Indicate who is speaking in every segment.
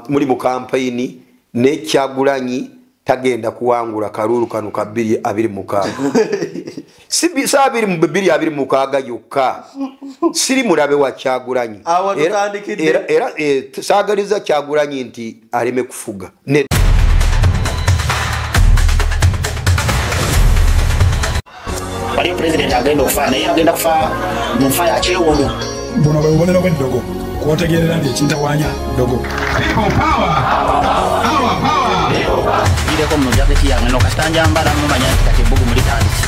Speaker 1: muri mu campaign ne Kyagulanyi tagenda kuwangula kalulu kanu ka 226 sibi sabiri mu 226 yokka siri mulabe wa Kyagulanyi era sagaliza Kyagulanyi nti aleme kufuga
Speaker 2: Wali president agenda kufana yagenda kufa mufa ya chewono
Speaker 3: bono bayobonera bwedogo kwotegerera ndi ekintawanya dogo people power
Speaker 2: ile ko mu jaketi ya ngeno kastanja mbara mu manya kati bugu muri tandisi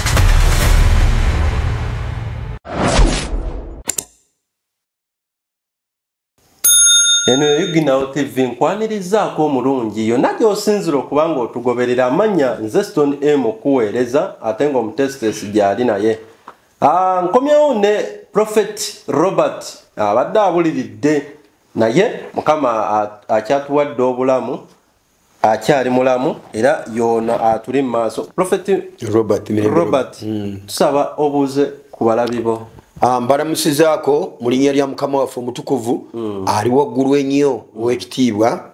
Speaker 4: eno yugina TV nkwanirizaako omulungi yonna gy'osinzira okubanga otugoberera amanya nze Stone M okuweereza ate ng'omutesitesi gy'ali naye nkomyewo ne Prophet Robert abadde abuliridde naye Mukama akyatuwadde obulamu akyali mulamu era yono atuli mu maaso. Prophet Robert tusaba obuuze ku balabi bo.
Speaker 1: Mbalamusizaako mu linnya lya Mukama waffe omutukuvu ali waggulu ennyo ow'ekitiibwa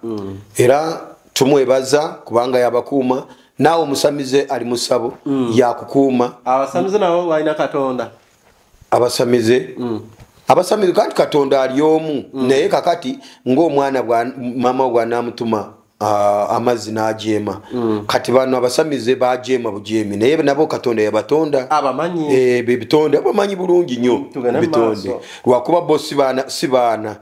Speaker 1: era tumwebaza kubanga yabakuuma naawe omusamize ali mu ssabo yakukuuma.
Speaker 4: Abasamize nabo balina Katonda.
Speaker 1: Abasamize kanti Katonda ali omu naye kakati ng'omwana mama bw'anaamutuma amazzi n'ajeema kati bano abasamize bajeema bujeemi naye nabo Katonda yabatonda
Speaker 4: abamanyi
Speaker 1: bitonde abamanyi bulungi nnyo bitonde lwakuba bo si baana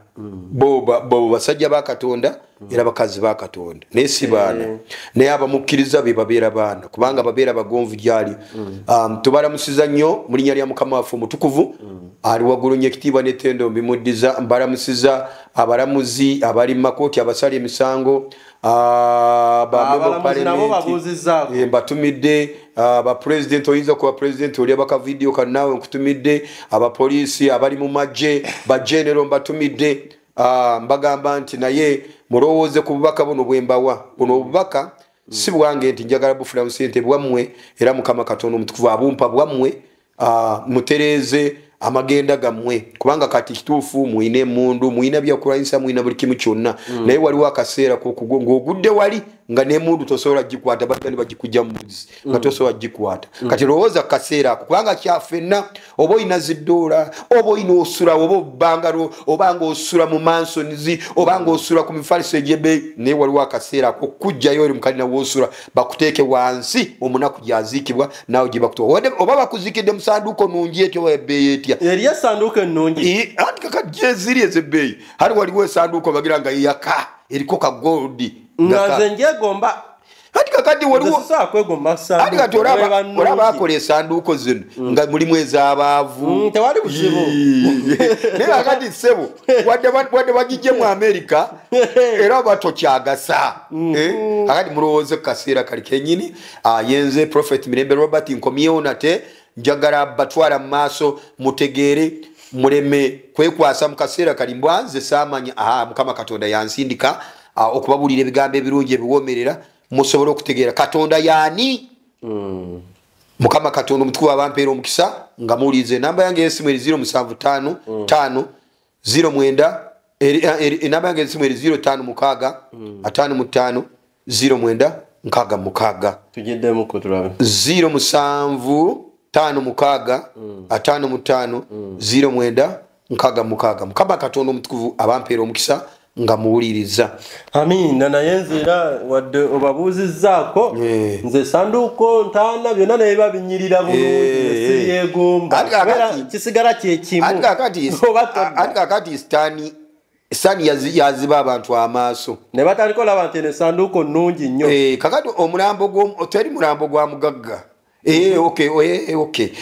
Speaker 1: bo basajja ba Katonda era bakazi ba Katonda naye si baana naye abamukkiriza be babeera baana kubanga babeera bagonvu gyali. Tubalamusiza nnyo mu linnya lya Mukama waffe omutukuvu ali waggulu nnyo ekitiibwa n'ettendo mbimuddiza. Mbalamusiza abalamuzi abali mu makooti abasala emisango batumidde ba president oyinza kuba president oli abaka video kanawe nkutumidde abapoliisi abali mu magye ba general mbatumidde. Mbagamba nti naye mulowooze ku bubaka buno bwembawa buno obubaka si bwange nti njagala bufuna mu ssente bwammwe era Mukama Katonda omutukuvu abumpa bwammwe mutereeze amagenda gammwe kubanga kati kituufu muine mundu muine byakulwanyisa muine buli kimu kyonna naye waliwo akaseera ng'ogudde wali nga n'emundu tosobola gikwata bagandi bagikujja mu mbuzi nga tosobola gikwata kati lowooza kaseera ako kubanga kyafenna oba oyina ziddoola oba oyina osula oba obbangalo oba ng'osula mu mansonizi oba ng'osula ku mifaliso egy'ebbeeyi naye waliwo akaseera ako okujjayo eri mukalina w'osula bakuteeke wansi omunaku gyaziikibwa naawe gye bakutoa oba bakuziikidde mu sanduuko nungi etyo oba ebbeeyi etya
Speaker 4: eriyo sanduuko ennungi
Speaker 1: anti kakati gyeziri ez'ebbeeyi hali waliwo esanduuko bagira nga yeyaka eriko ka goldi
Speaker 4: ngaze njegomba
Speaker 1: hati kakati waliwo hati kati olaba akola esanduuko zino nga mulimu ez'abaavu
Speaker 4: tewali buzibu
Speaker 1: naye kakati ssebo wadde bagijje mu Amerika era batokyagasa kakati mulowooze ku kaseera kali kenyini. Yenze Prophet Mirembe Robert nkomyewo nate njagala batwala mu maaso mutegeere muleme kwekwasa mu kaseera kali mbwanze saamanya Mukama Katonda yansindika okubabulira ebigambo ebirungi ebiwomerera musobole okutegeera Katonda yaani. Mukama Katonda omutukuvu abampeera omukisa nga muwulirize namba yange y'essimu eri 075 09 namba yange y'essimu eri 05 55 09
Speaker 4: tugiddemu ko tulabe
Speaker 1: 07 5 55 09 Mukama Katonda omutukuvu abampeera omukisa nga muwuliriza.
Speaker 4: Amina naye nzira wadde obabuuzizzaako nze sanduuko ntaana byonna naye babinyirira bulungi siyegomba kisigala kyekimu
Speaker 1: ati kakati sitaani yaziba abantu amaaso
Speaker 4: ne batandika olaba nti eno sanduuko nnungi nnyo
Speaker 1: kakati omulambo teri mulambo gwa mugagga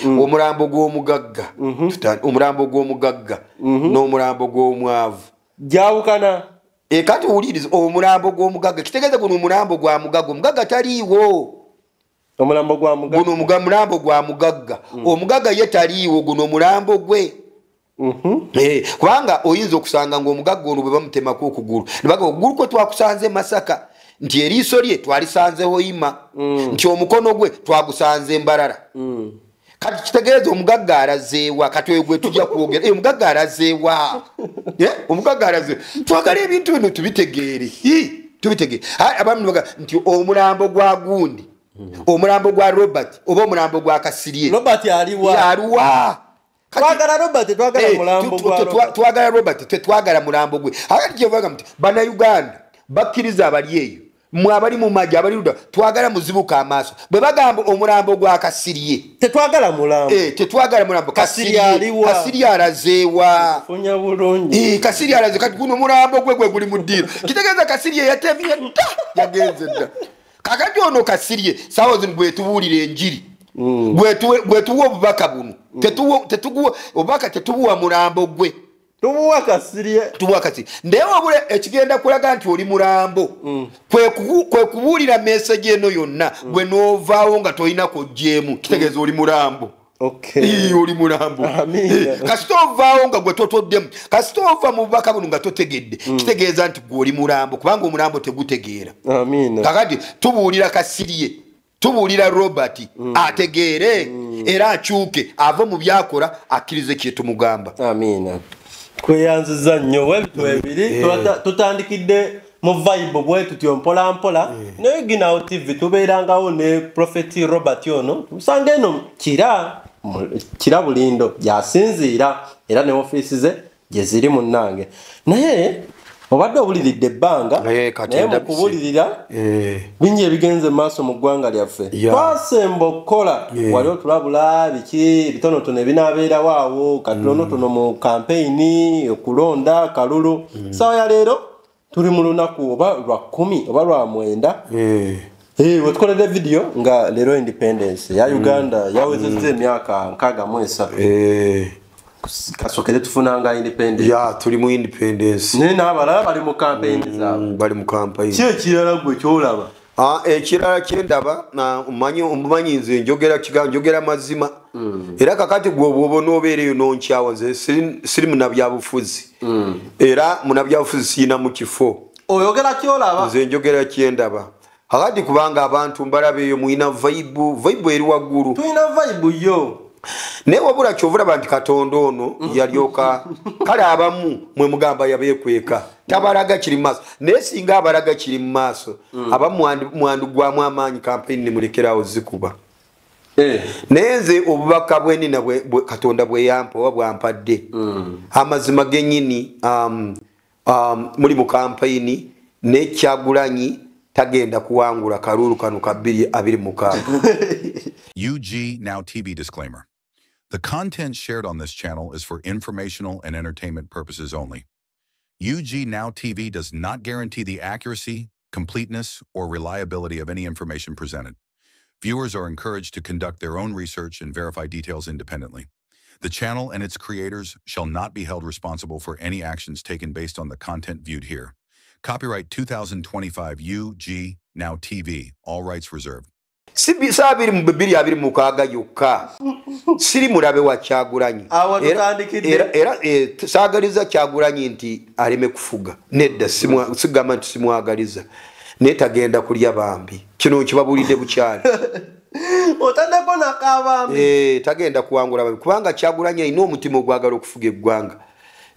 Speaker 1: omulambo gw'omugagga omulambo gw'omugagga n'omulambo gw'omwavu
Speaker 4: jawukana
Speaker 1: kati wuliriza omulambo gw'omugagga kitegeeza guno omulambo gwa mugagga omugagga taliiwo
Speaker 4: omulambo gwa mugagga
Speaker 1: guno mulambo gwa mugagga omugagga ye taliiwo guno omulambo gwe kubanga oyinza okusanga ng'omugagga ono bwe bamutemako okugulu nebaga okugulu kwe twakusanze Masaka nti eriiso lye twalisanzeho Ima nti omukono gwe twagusanze Mbarara kati kitegeeza omugagga alazeewa katwegwe tujja kwogera omugagga alazeewa omugagga alazeewa twagala ebintu bino tubitegeere abamu baga nti omulambo gwa gundi omulambo gwa Robert oba omulambo gwa Kasirye
Speaker 4: Robert aliwa twagala Robert twagala mulambo gwa
Speaker 1: twagala Robert tetwagala mulambo gwe akati kyevaga mti bana Uganda bakkiriza abali eyo mwabali mu maji abali luda twagala muzibuka amaaso bwe bagamba omulambo gwa Kasirye
Speaker 4: tetwagala mulambo
Speaker 1: tetwagala mulambo Kasirye alazeewa
Speaker 4: funya bulungi
Speaker 1: Kasirye alaze kati guno mulambo gwe guli mu ddiiro kitegeeza Kasirye yatemye dda yagenze dda kakati ono Kasirye sawo zino bwetubuulira enjiri bwetuwa obubaka buno obubaka tetubuwa mulambo gwe
Speaker 4: tubuwa Kasirye
Speaker 1: naye wabula ekigenda kulaga nti oli mulambo kwe kubuulira message eno yonna gwe noovaawo nga tolina kojjeemu kitegeeza oli mulambo oli mulambo kasita ovaawo nga gwe totoddemu kasita ova mu bubaka buno nga totegedde kitegeeza nti gwe oli mulambo kubanga omulambo tegutegeera kakati tubuulira Kasirye tubuulira Robert ategeere era akyuke ava mu byakola akkirize kye tumugamba
Speaker 4: kweyanziza nnyo webitu ebiri tutandikidde mu vibe bwetu tyo mpola mpola ne Uginawo TV tubeerangawo ne Prophet Robert ono tusanga eno kira bulindo yasinziira era ne office ze gye ziri munnange naye obadde obuliridde ebbanga naye mu kubulirira bingi ebigenze maaso mu ggwanga lyaffe twasemba okukola wali otulabula biki bitonotono ebinaabeerawo awo katonotono mu kampeyini okulonda kalulu sawa ya leero tuli mu lunaku oba lwa 10 oba lwa 9 wetukoledde video nga leero independence ya Uganda yawezezza emyaka 63 kasokere tufunanga independence
Speaker 1: tuli mu independence
Speaker 4: n'abalala bali mu campaign zaabwe
Speaker 1: bali mu campaign
Speaker 4: ekirala gwe kyolaba
Speaker 1: ekirala kyendaba omumanyi nze njogera mazima era kakati gwoba n'obeereyo nonkyawa nze siri munabyabufuzi era munabyabufuzi siina mu kifo
Speaker 4: oyogera kyolaba
Speaker 1: nze njogera kyendaba kakati kubanga abantu mbalaba eyo muyina vibe eri waggulu
Speaker 4: tuyina vibe yo
Speaker 1: naye wabula kyovulaba nti Katonda ono yalyoka kale abamu mwe mugamba yabeekweka tabalaga kiri mu maaso naye singa abalaga kiri mu maaso abamu mwandugwamu amaanyi kampeyini ne mulekerawo zikuba naye nze obubaka bwenina Katonda bwe yampa oba bwampadde amazima gennyini muli mu kampeyini ne Kyagulanyi tagenda kuwangula kalulu kano ka 2026
Speaker 5: UG Now TV disclaimer. The content shared on this channel is for informational and entertainment purposes only. UG Now TV does not guarantee the accuracy, completeness, or reliability of any information presented. Viewers are encouraged to conduct their own research and verify details independently. The channel and its creators shall not be held responsible for any actions taken based on the content viewed here. Copyright 2025 UG Now TV. All rights reserved.
Speaker 1: Sabiri mu 2026 yokka siri mulabe wa Kyagulanyi era saagaliza Kyagulanyi nti aleme kufuga nedda sigamba nti simwagaliza naye tagenda kulya bambi kino kibabulidde bukyali
Speaker 4: otandeko nakabambi
Speaker 1: tagenda kuwangula bambi kubanga Kyagulanyi alina omutima ogwagala okufuga eggwanga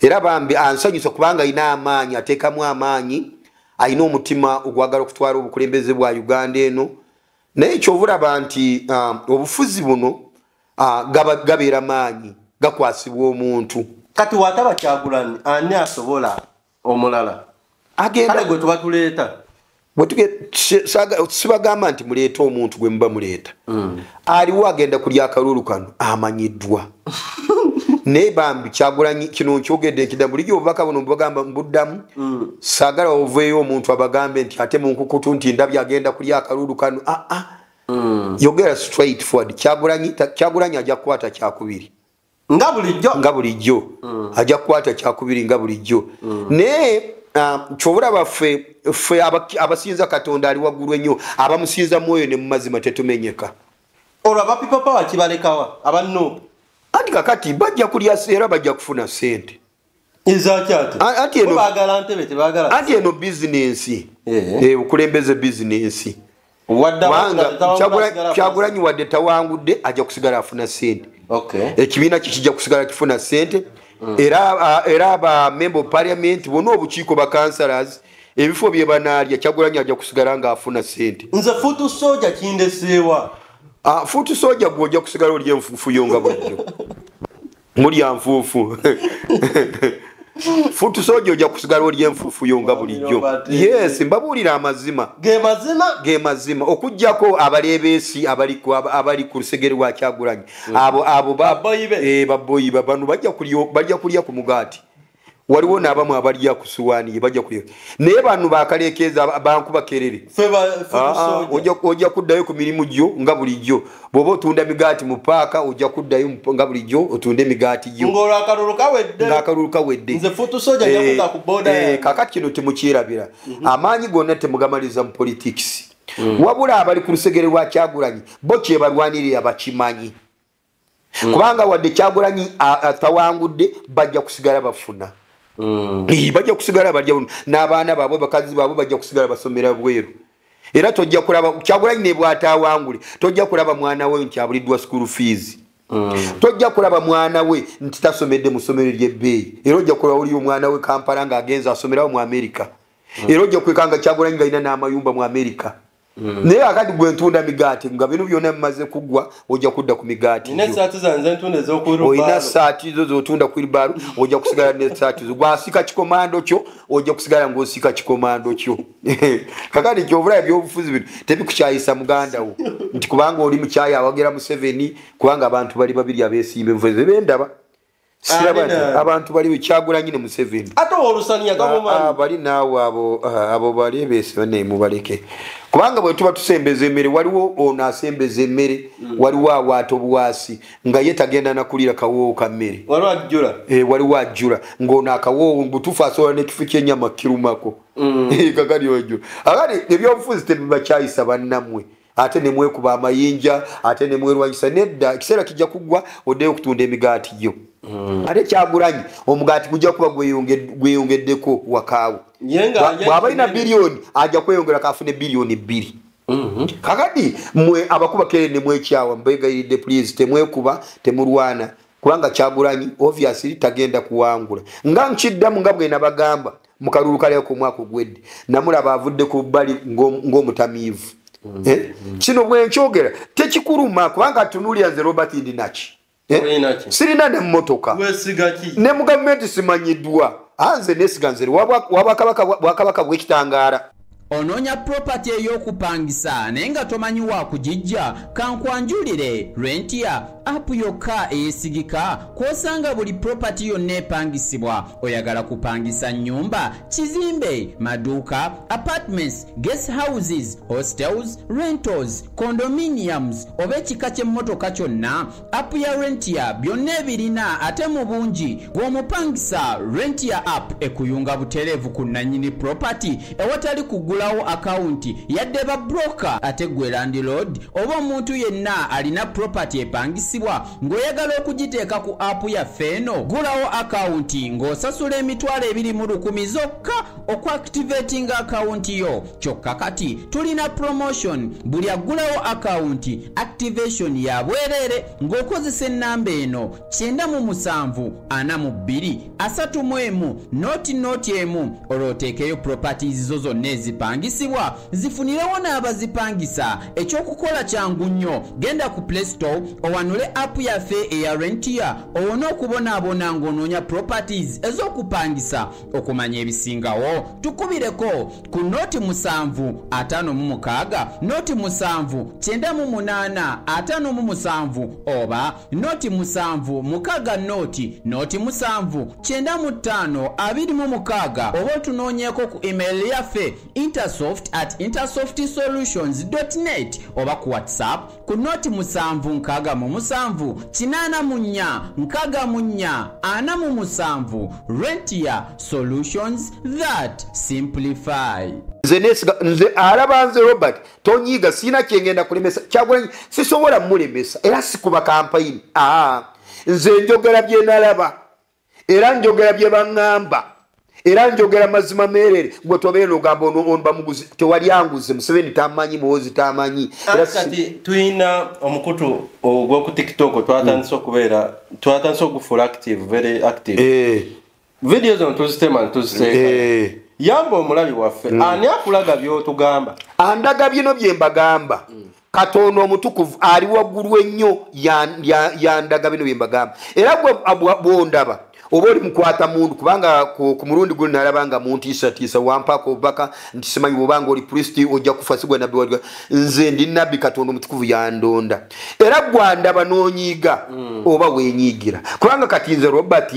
Speaker 1: era bambi ansanyusa kubanga alina amaanyi ateekamu amaanyi alina omutima ogwagala okutwala obukulembeze bwa Uganda eno naye kyovulaba nti obufuzi buno gabeera maanyi gakwasibwa omuntu
Speaker 4: kati wataba Kyagulanyi ani asobola omulala kale gwe tuba tuleeta sibagamba nti muleeta omuntu gwe muba muleeta aliwo agenda kulya akalulu kano amanyiddwa naye bambi Kyagulanyi kino nkyogedde nkida bulijjo obubaka buno bagamba mbuddamu saagala oveeyo omuntu abagambe nti ate mu nkukutu nti ndabye agenda kulya akalulu kano yogera straight forward Kyagulanyi ajja kukwata kyakubiri nga bulijjo ajja kukwata kyakubiri nga bulijjo naye kyobulaba ffe abasinza Katonda ali waggulu ennyo abamusinza mwoyo ne mu mazima tetumenyeka olwo abapipa pawa kibalekawa abanno
Speaker 1: anti kakati bajja kulya era bajja kufuna ssente anti eno bizinensi okulembeze bizinensi Kyagulanyi wadde tawangudde ajja kusigala afuna ssente. Ekibiina kijja kusigala kifuna ssente. Era aba member of parliament bonna obukiiko ba councillors ebifo bye banaalya Kyagulanyi ajja kusigala ng'afuna ssente.
Speaker 4: Nze futu soja kindeseewa.
Speaker 1: Futu soja gw'ojja kusigala olya enfuufu yo nga bulijjo. Mulya nfuufu. Futu soja ojja kusigala olya enfuufu yo nga bulijjo. Yes, mbabuulira amazima. Ge mazima. Okuggyako abaleebeesi abali ku lusegere lwa Kyagulanyi. Abo baboyiba bano bajja kulya ku mugaati. Waliwo n'abamu abalya ku suwaani bajja kulya. Naye bano bakaleekeeza bankuba kerere. Ojja kuddayo ku mirimu gyo nga bulijjo. Bw'oba otunda migaati mu paaka ojja kuddayo nga bulijjo otunde migaati gyo. Ng'akalulu kawedde.
Speaker 4: Nze futu soja njakuta ku boda.
Speaker 1: Kakati kino temukyerabira. Amaanyi gonna temugamaliza mu politics. Wabula abali ku lusegere lwa Kyagulanyi bo kyebalwanirira bakimanyi. Kubanga wadde Kyagulanyi atawangudde bajja kusigala bafuna. Bajja kusigala balya n'abaana baabwe bakazi baabwe bajja kusigala basomera bweru. Era tojja kulaba Kyagulanyi ne bw'atawangule tojja kulaba mwana we nti abuliddwa school fees. Tojja kulaba mwana we nti tasomedde mu ssomero ly'ebbeeyi. Era ojja kulaba oli omwana we Kampala ng'agenza asomerawo mu Amerika. Era ojja kwekanga Kyagulanyi ng'alina n'amayumba mu Amerika. Naye akati gwe ntunda migaati nga bino byonna bimaze kuggwa ojja kudda ku migaati. Olina saati zo z'otunda ku wheelbarrow ojja kusigala ne saati zo. Gw'asika kikomando kyo ojja kusigala ng'osika kikomando kyo. Kakati ky'obulabe by'obufuzi bino tebikukyayisa muganda wo nti kubanga oli mukyayi awagera Museveni kubanga abantu bali babiri abeesimba envuze bendaba. Abantu bali Kyagulanyi ne Museveni.
Speaker 4: Ate olusanya gamumani.
Speaker 1: Bali naawe abo bali beesi ne mubaleke. Kubanga bwe tuba tusembeza emmere waliwo ono asembeza emmere waliwo awaata obuwaasi nga ye tagenda nakulira kawoowo ka mmere. Waliwo ajjula ng'ono akawoowo butuufu asobola n'ekifo ky'ennyama kirumako. Kakati ojjula. Akati ebyobufuzi tebibakyayisa bannammwe. Ate ne mwekuba amayinja ate ne mwerwanyisa nedda ekiseera kijja kuggwa oddeyo okutunda emigaati gyo. Ate Kyagulanyi omugaati gujja kuba gweyongeddeko wakaawo. Bw'aba alina biliyoni ajja kweyongera kafune biliyoni 2. Kakati mwe abakuba kerere ne mwekyawa mbegayiridde please temwekuba temulwana kubanga Kyagulanyi obviously tagenda kuwangula. Nga nkiddamu nga bwe nabagamba mu kalulu kaleeko ku mwaka ogwedde namulaba avudde ku bbali ng'omutamiivu. Kino bwe nkyogera tekikuluma kubanga tunuulira nze Robert Ndinaki. Sirina ne mmotoka ne mu gavumenti simanyiddwa anze nesiga nze Bwakabaka bw'ekitangaala.
Speaker 6: Onoonya property ey'okupangisa naye nga tomanyi wa kugijja kankwanjulire Rentia app yokka eyesigika kw'osanga buli property yonna epangisibwa. Oyagala kupangisa nnyumba, kizimbe, maduuka, apartments, guest houses, hostels, rentals, condominiums oba ekika ky'emmotoka kyonna, app ya Rentia byonna ebirina ate mu bungi. Gw'omupangisa Rentia app ekuyunga butereevu ku nannyini property ewatali kugulawo akawunti yadde ba broker. Ate gwe landlord oba omuntu yenna alina property epangisibwa ng'oyagala okugiteeka ku app yaffe eno, gulawo akawunti ng'osasula emitwalo 210 zokka okuactivatinga akawunti yo. Kyokka kati tulina promotion, buli agulawo akawunti activation ya bwereere ng'okozesa ennamba eno 9742 noti emu olwoteekeyo properties zo zonna ezipangisibwa zifunirewo n'abazipangisa. Ekyokukola kyangu nnyo, genda ku Play Store owanule app yaffe eya Rentia owone okubonaabona ng'onoonya properties ez'okupangisa. Okumanya ebisingawo tukubireko ku noti 756 noti 79857 oba noti 7 noti 79526 oba otunoonyeeko ku email yaffe intersoft@intersoftsolutions.net oba ku WhatsApp ku noti 787 Rentia Solutions that simplify.
Speaker 1: Nze alaba nze Robert tonyiga sina kyengenda kulemesa Kyagulanyi sisobola mulemesa era sikuba campaign. Nze njogera bye nalaba era njogera bye baŋŋamba era njogera mazima merere gwe tobeera ogamba ono bamuguzi tewali anguze Museveni tamanyi Muhoozi tamanyi
Speaker 4: kati tuyina omukutu ogwo TikTok twatandise okubeera twatandise okufuula active very active videos on tuzitema ntuziteeka yamba omulabi waffe ani akulaga by'otugamba
Speaker 1: andaga bino bye mbagamba Katonda omutukuvu ali waggulu ennyo yandaga bino bye mbagamba era bwondaba oba oli mukwata mundu kubanga ku mulundi guli nalabanga muntiisatiisa wampaako obubaka nti simanyi bwobanga oli priest ojja kufa sigwe nabbi waliga nze ndi nabbi Katonda omutukuvu yandonda era gwandaba n'onyiiga oba wenyiigira kubanga kati nze Robert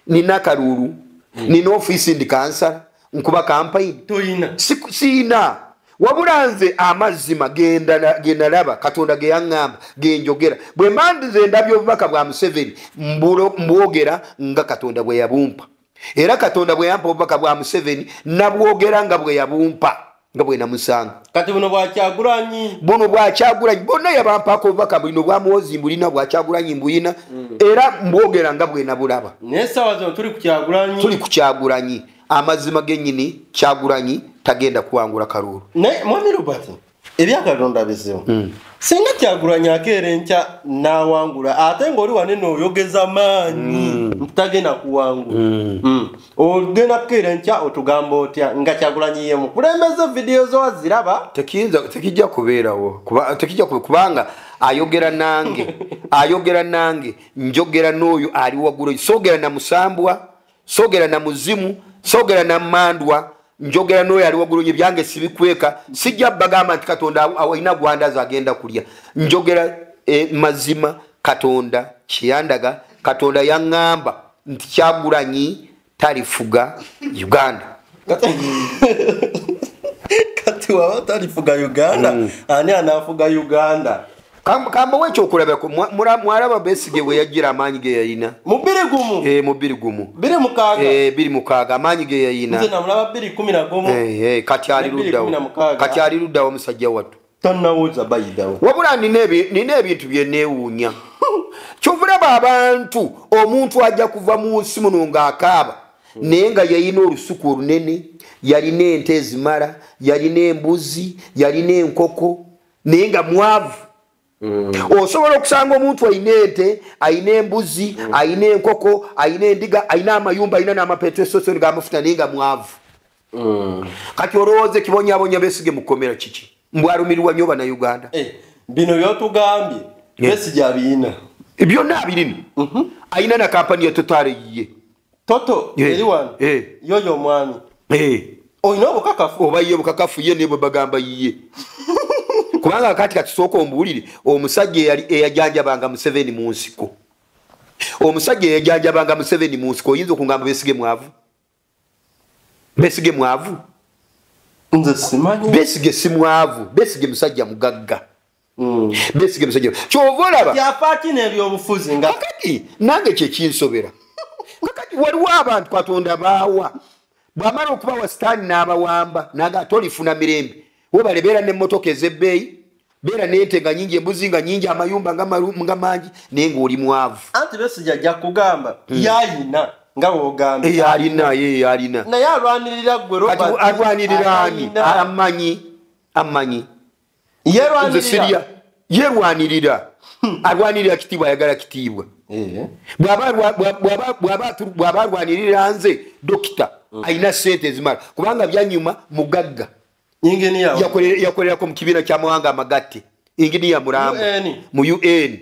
Speaker 1: nina kalulu nina ofiisi ndi kansala nkuba campaign
Speaker 4: toyina
Speaker 1: siina wabula nze amazima genda laba Katonda ge yaŋŋamba genjogera bwe mandize ndabye obubaka bwa Museveni mbwogera nga Katonda bwe yabumpa era Katonda bwe yampa obubaka bwa Museveni nabwogera nga bwe yabumpa nga bwe namusanga
Speaker 4: kati buno bwakyagulanyi
Speaker 1: bonna yabampako obubaka buno bwa Muhoozi mbulina bwakyagulanyi mbulina era mbwogera nga bwe nabulaba
Speaker 4: naye sawa zino tuli ku
Speaker 1: Kyagulanyi amazima gennyini Kyagulanyi tagenda kuwangula kalulu
Speaker 4: naye mwami Robert ebyakalonda bizibu singa Kyagulanyi akeera enkya n'awangula ate ng'oli wanene oyogeza maanyi tagenda kuwangula ogenda kukeera enkya otugamba otya nga Kyagulanyi ye mukulembeze video zo waziraba
Speaker 1: tekijja kubeerawo kubanga ayogera nange njogera n'oyo ali waggulu soogera na Musambwa soogera na Muzimu soogera na Mandwa njogera n'oyo ali waggulu byange sibikweka sijja bagamba nti Katonda alina gwandaza agenda kulya njogera mazima Katonda kiyandaga Katonda yaŋŋamba nti Kyagulanyi talifuga Uganda
Speaker 4: kati waba talifuga Uganda ani anafuga Uganda
Speaker 1: kamba wecho okulabako mwalaba Besigye bwe yagira amaanyi ge yalina
Speaker 4: mu
Speaker 1: 2 mukaaga amaanyi ge yalina
Speaker 4: nze namulaba 211
Speaker 1: kati ali luddawo omusajja wattu
Speaker 4: tannawuza bayidawo
Speaker 1: wabula nina ebintu bye neewuunya kyovulaba abantu omuntu ajja kuva mu nsi muno ng'akaaba naye nga yalina olusuku olunene yalina ente ezimala yalina embuzi yalina enkoko naye nga mwavu osobola okusanga omuntu ayina ente ayina embuzi ayina enkoko ayina endiga ayina amayumba ayina n'amapetrol g'amafuta naye nga mwavu kati olowooza kibonyabonya Besigye mukomera kiki mbwalumirwa nnyo Bannayuganda
Speaker 4: bino byotugambye Besigye abiyina
Speaker 1: byonna abirina ayina na kampani ya Total yiye
Speaker 4: Toto eri wano yoyo omwami oyina obukakafu
Speaker 1: oba ye bukakafu ye ne bwe bagamba yiye kubanga kati sooka ombuulire omusajja eyajanjabanga Museveni mu nsiko oyinza okungamba Besigye mwavu
Speaker 4: nze simanyi
Speaker 1: Besigye si mwavu Besigye musajja mugagga Besigye musajja kyova olaba
Speaker 4: yafaaki n'ebyobufuzi nga
Speaker 1: kati nange kyekinsobera kati waliwo abantu Katonda baawa bw'amala okubawa sitaani n'abawamba naga tolifuna mirembe webale beera n'emmotoka ez'ebbeeyi beera n'ente nga nyingi embuzi nga nyingi amayumba nga mangi naye ng'oli mwavu
Speaker 4: anti Besigye ajja kugamba yayina nga wogamba
Speaker 1: yalina
Speaker 4: naye alwanirira gwe Robert
Speaker 1: alwanirira ani amanyi yerwanirira alwanirira kitiibwa ayagala kitiibwa bw'aba alwanirira nze dokita ayina sente ezimala kubanga byanyuma mugagga yakolerako mu kibiina ky'amawanga amagatte inginiya mulambo mu UN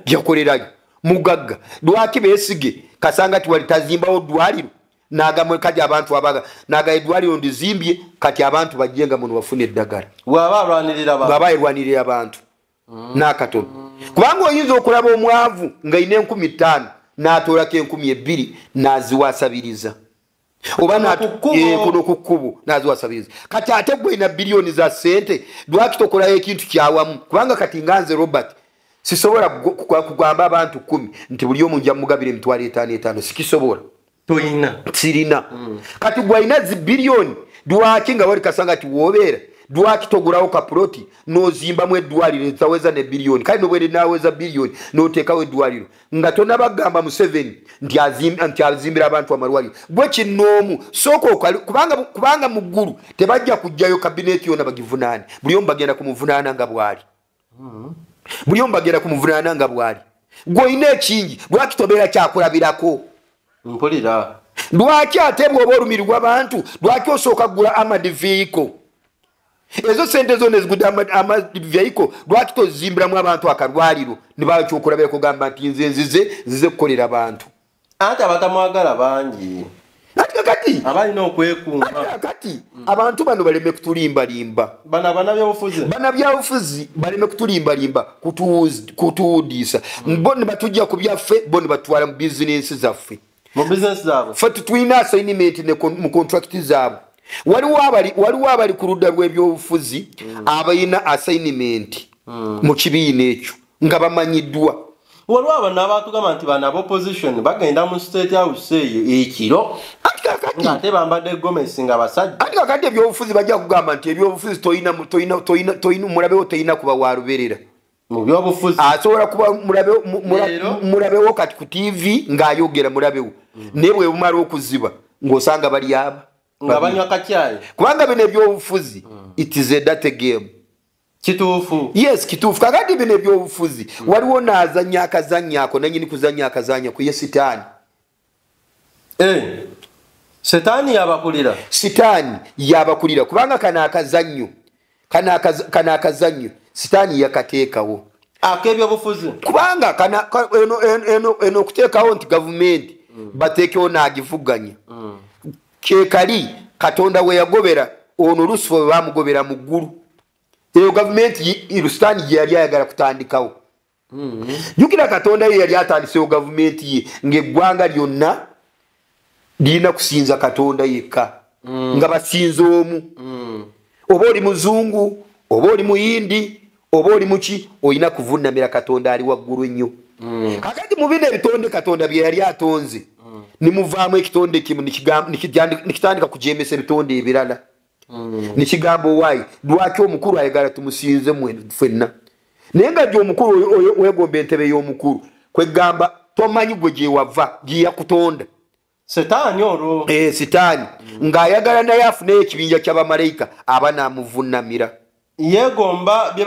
Speaker 1: yakolerayo mugagga lwaki Besigye kasanga tiwali tazimbawo ddwaliro n'agamwe kati abantu abaga n'agaye eddwaliro ndizimbye kati abantu bajjenga muno bafune eddagala
Speaker 4: bw'aba
Speaker 1: alwanirira abantu n'akatono kubanga oyinza okulaba omwavu nga yina 5,000 n'atoolako 2,000 n'aziwasabiriza oba kuno ku kkubo n'aziwasabiriza kati ate gwe ina bilioni za ssente lwaki tokolayo ekintu kyawamu kubanga kati nga nze Robert sisobola kugamba abantu 10 nti buli omu nja mugabire emitwalo 5 sikisobola
Speaker 4: toyina
Speaker 1: sirina kati gwe ina zi bilioni lwaki nga wali kasanga ti wobeera lwaki togulawo kaploti n'ozimbamu eddwaliro ezaweza ne biliyoni kale nobwere naweza biliyoni n'oteekawo eddwaliro nga tonabagamba Museveni nti azimbira abantu amalwaliro gwe kinoomu sooka kubanga mu ggulu tebajja kujjayo kabineeti yonna bagivunaane buli omu bagenda kumuvunaana nga bw'ali buli omu bagenda kumuvunaana nga bw'ali gwe olina ekingi lwaki tobeera kyakulabirako
Speaker 4: mpulira
Speaker 1: lwaki ate bw'oba olumirirwa abantu lwaki osooka kugula amad vehicle ezo sente zonna ezigudde amad vehicle lwaki tozimbiramu abantu akalwaliro ne bakyokulabira kugamba nti nzize kukolera abantu
Speaker 4: ate abatamwagala bangi
Speaker 1: ati kakati
Speaker 4: abalina okwekunga
Speaker 1: kakati abantu bano baleme kutulimbalimba banabyabufuzi baleme kutulimbalimba kutuwudiisa bo ne batujja ku byaffe bo ne batwala mu bizinensi zaffe ffe tulina assignment mu contract zaabwe waliwo abali ku ludda lw'ebyobufuzi abalina assignment mu kibiina ekyo nga bamanyiddwa
Speaker 4: waliwo abana abatugamba nti bana opposition bagenda mu state house eyo ekiro ng'ate bambadde gomesi nga basajja
Speaker 1: ati kakati ebyobufuzi bajja kugamba nti ebyobufuzi toyina mulabewo toyina kuba waluberera
Speaker 4: mu byobufuzi
Speaker 1: asobola kuba mulabewo kati ku tv ng'ayogera mulabewo naye bwe bumala okuziba ng'osanga bali aba
Speaker 4: nga banywa kakyayi
Speaker 1: kubanga bino ebyobufuzi it is a dirty game
Speaker 4: kituufu
Speaker 1: yes kituufu kakati bino ebyobufuzi waliwo naazanya akazanyako nanyini kuzanya akazanyako ye sitaani
Speaker 4: sitaani
Speaker 1: yabakulira kubanga kana akazannyo sitaani yakateekawo
Speaker 4: ak'ebyobufuzi
Speaker 1: kubanga eno okuteekawo nti gavumenti bateekewo n'agivuganya kyekali katonda we yagobera ono lusifa bwe bamugobera mu ggulu eyo gavumenti sitaani gye yali ayagala kutandikawo jjukira katonda ye yali atandisewo gavumenti ye ng'eggwanga lyonna lirina kusinza katonda yekka nga basinza omu oba oli muzungu oba oli muyindi oba oli muki olina kuvunnamira katonda ali waggulu ennyo kakati mu bino ebitonde katonda bye yali atonze nimuvaamu ekitonde kimu nikitandika kujemesa ebitonde ebirala nikigamba owaayi lwaki omukulu ayagala tumusinze ffenna naye nga gye omukulu wegomba entebe y'omukulu kwegamba tomanyi gwe gyewava gyeyakutonda
Speaker 4: sitaani olwo
Speaker 1: sitaani ng'ayagala naye afuneyo ekibinja ky'abamalayika aba n'amuvunnamira
Speaker 4: yeegomba bye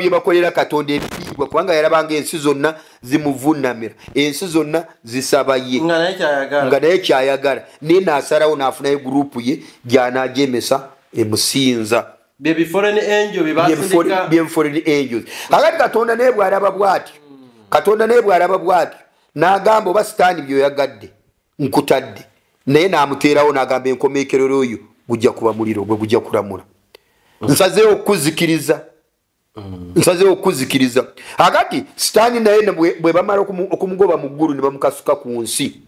Speaker 4: bakolera katonda ebitiibwa kubanga yalabanga ensi zonna zimuvunnamira ensi zonna zisaba ye nga naye kyayagala naye n'asalawo n'afunayo gurupu ye gy'anaajemesa emusinza bye foreign angels
Speaker 1: kakati katonda naye bw'alaba bw'ati n'agamba oba sitaani by'oyagadde nkutadde naye n'amuteerawo n'agamba enkomekerero oyo gujja kuba muliro gwe gujja kulamula nsazeewo okukuzikiriza akati sitaani naye bwe bamala okumugoba mu ggulu ne bamukasuka ku nsi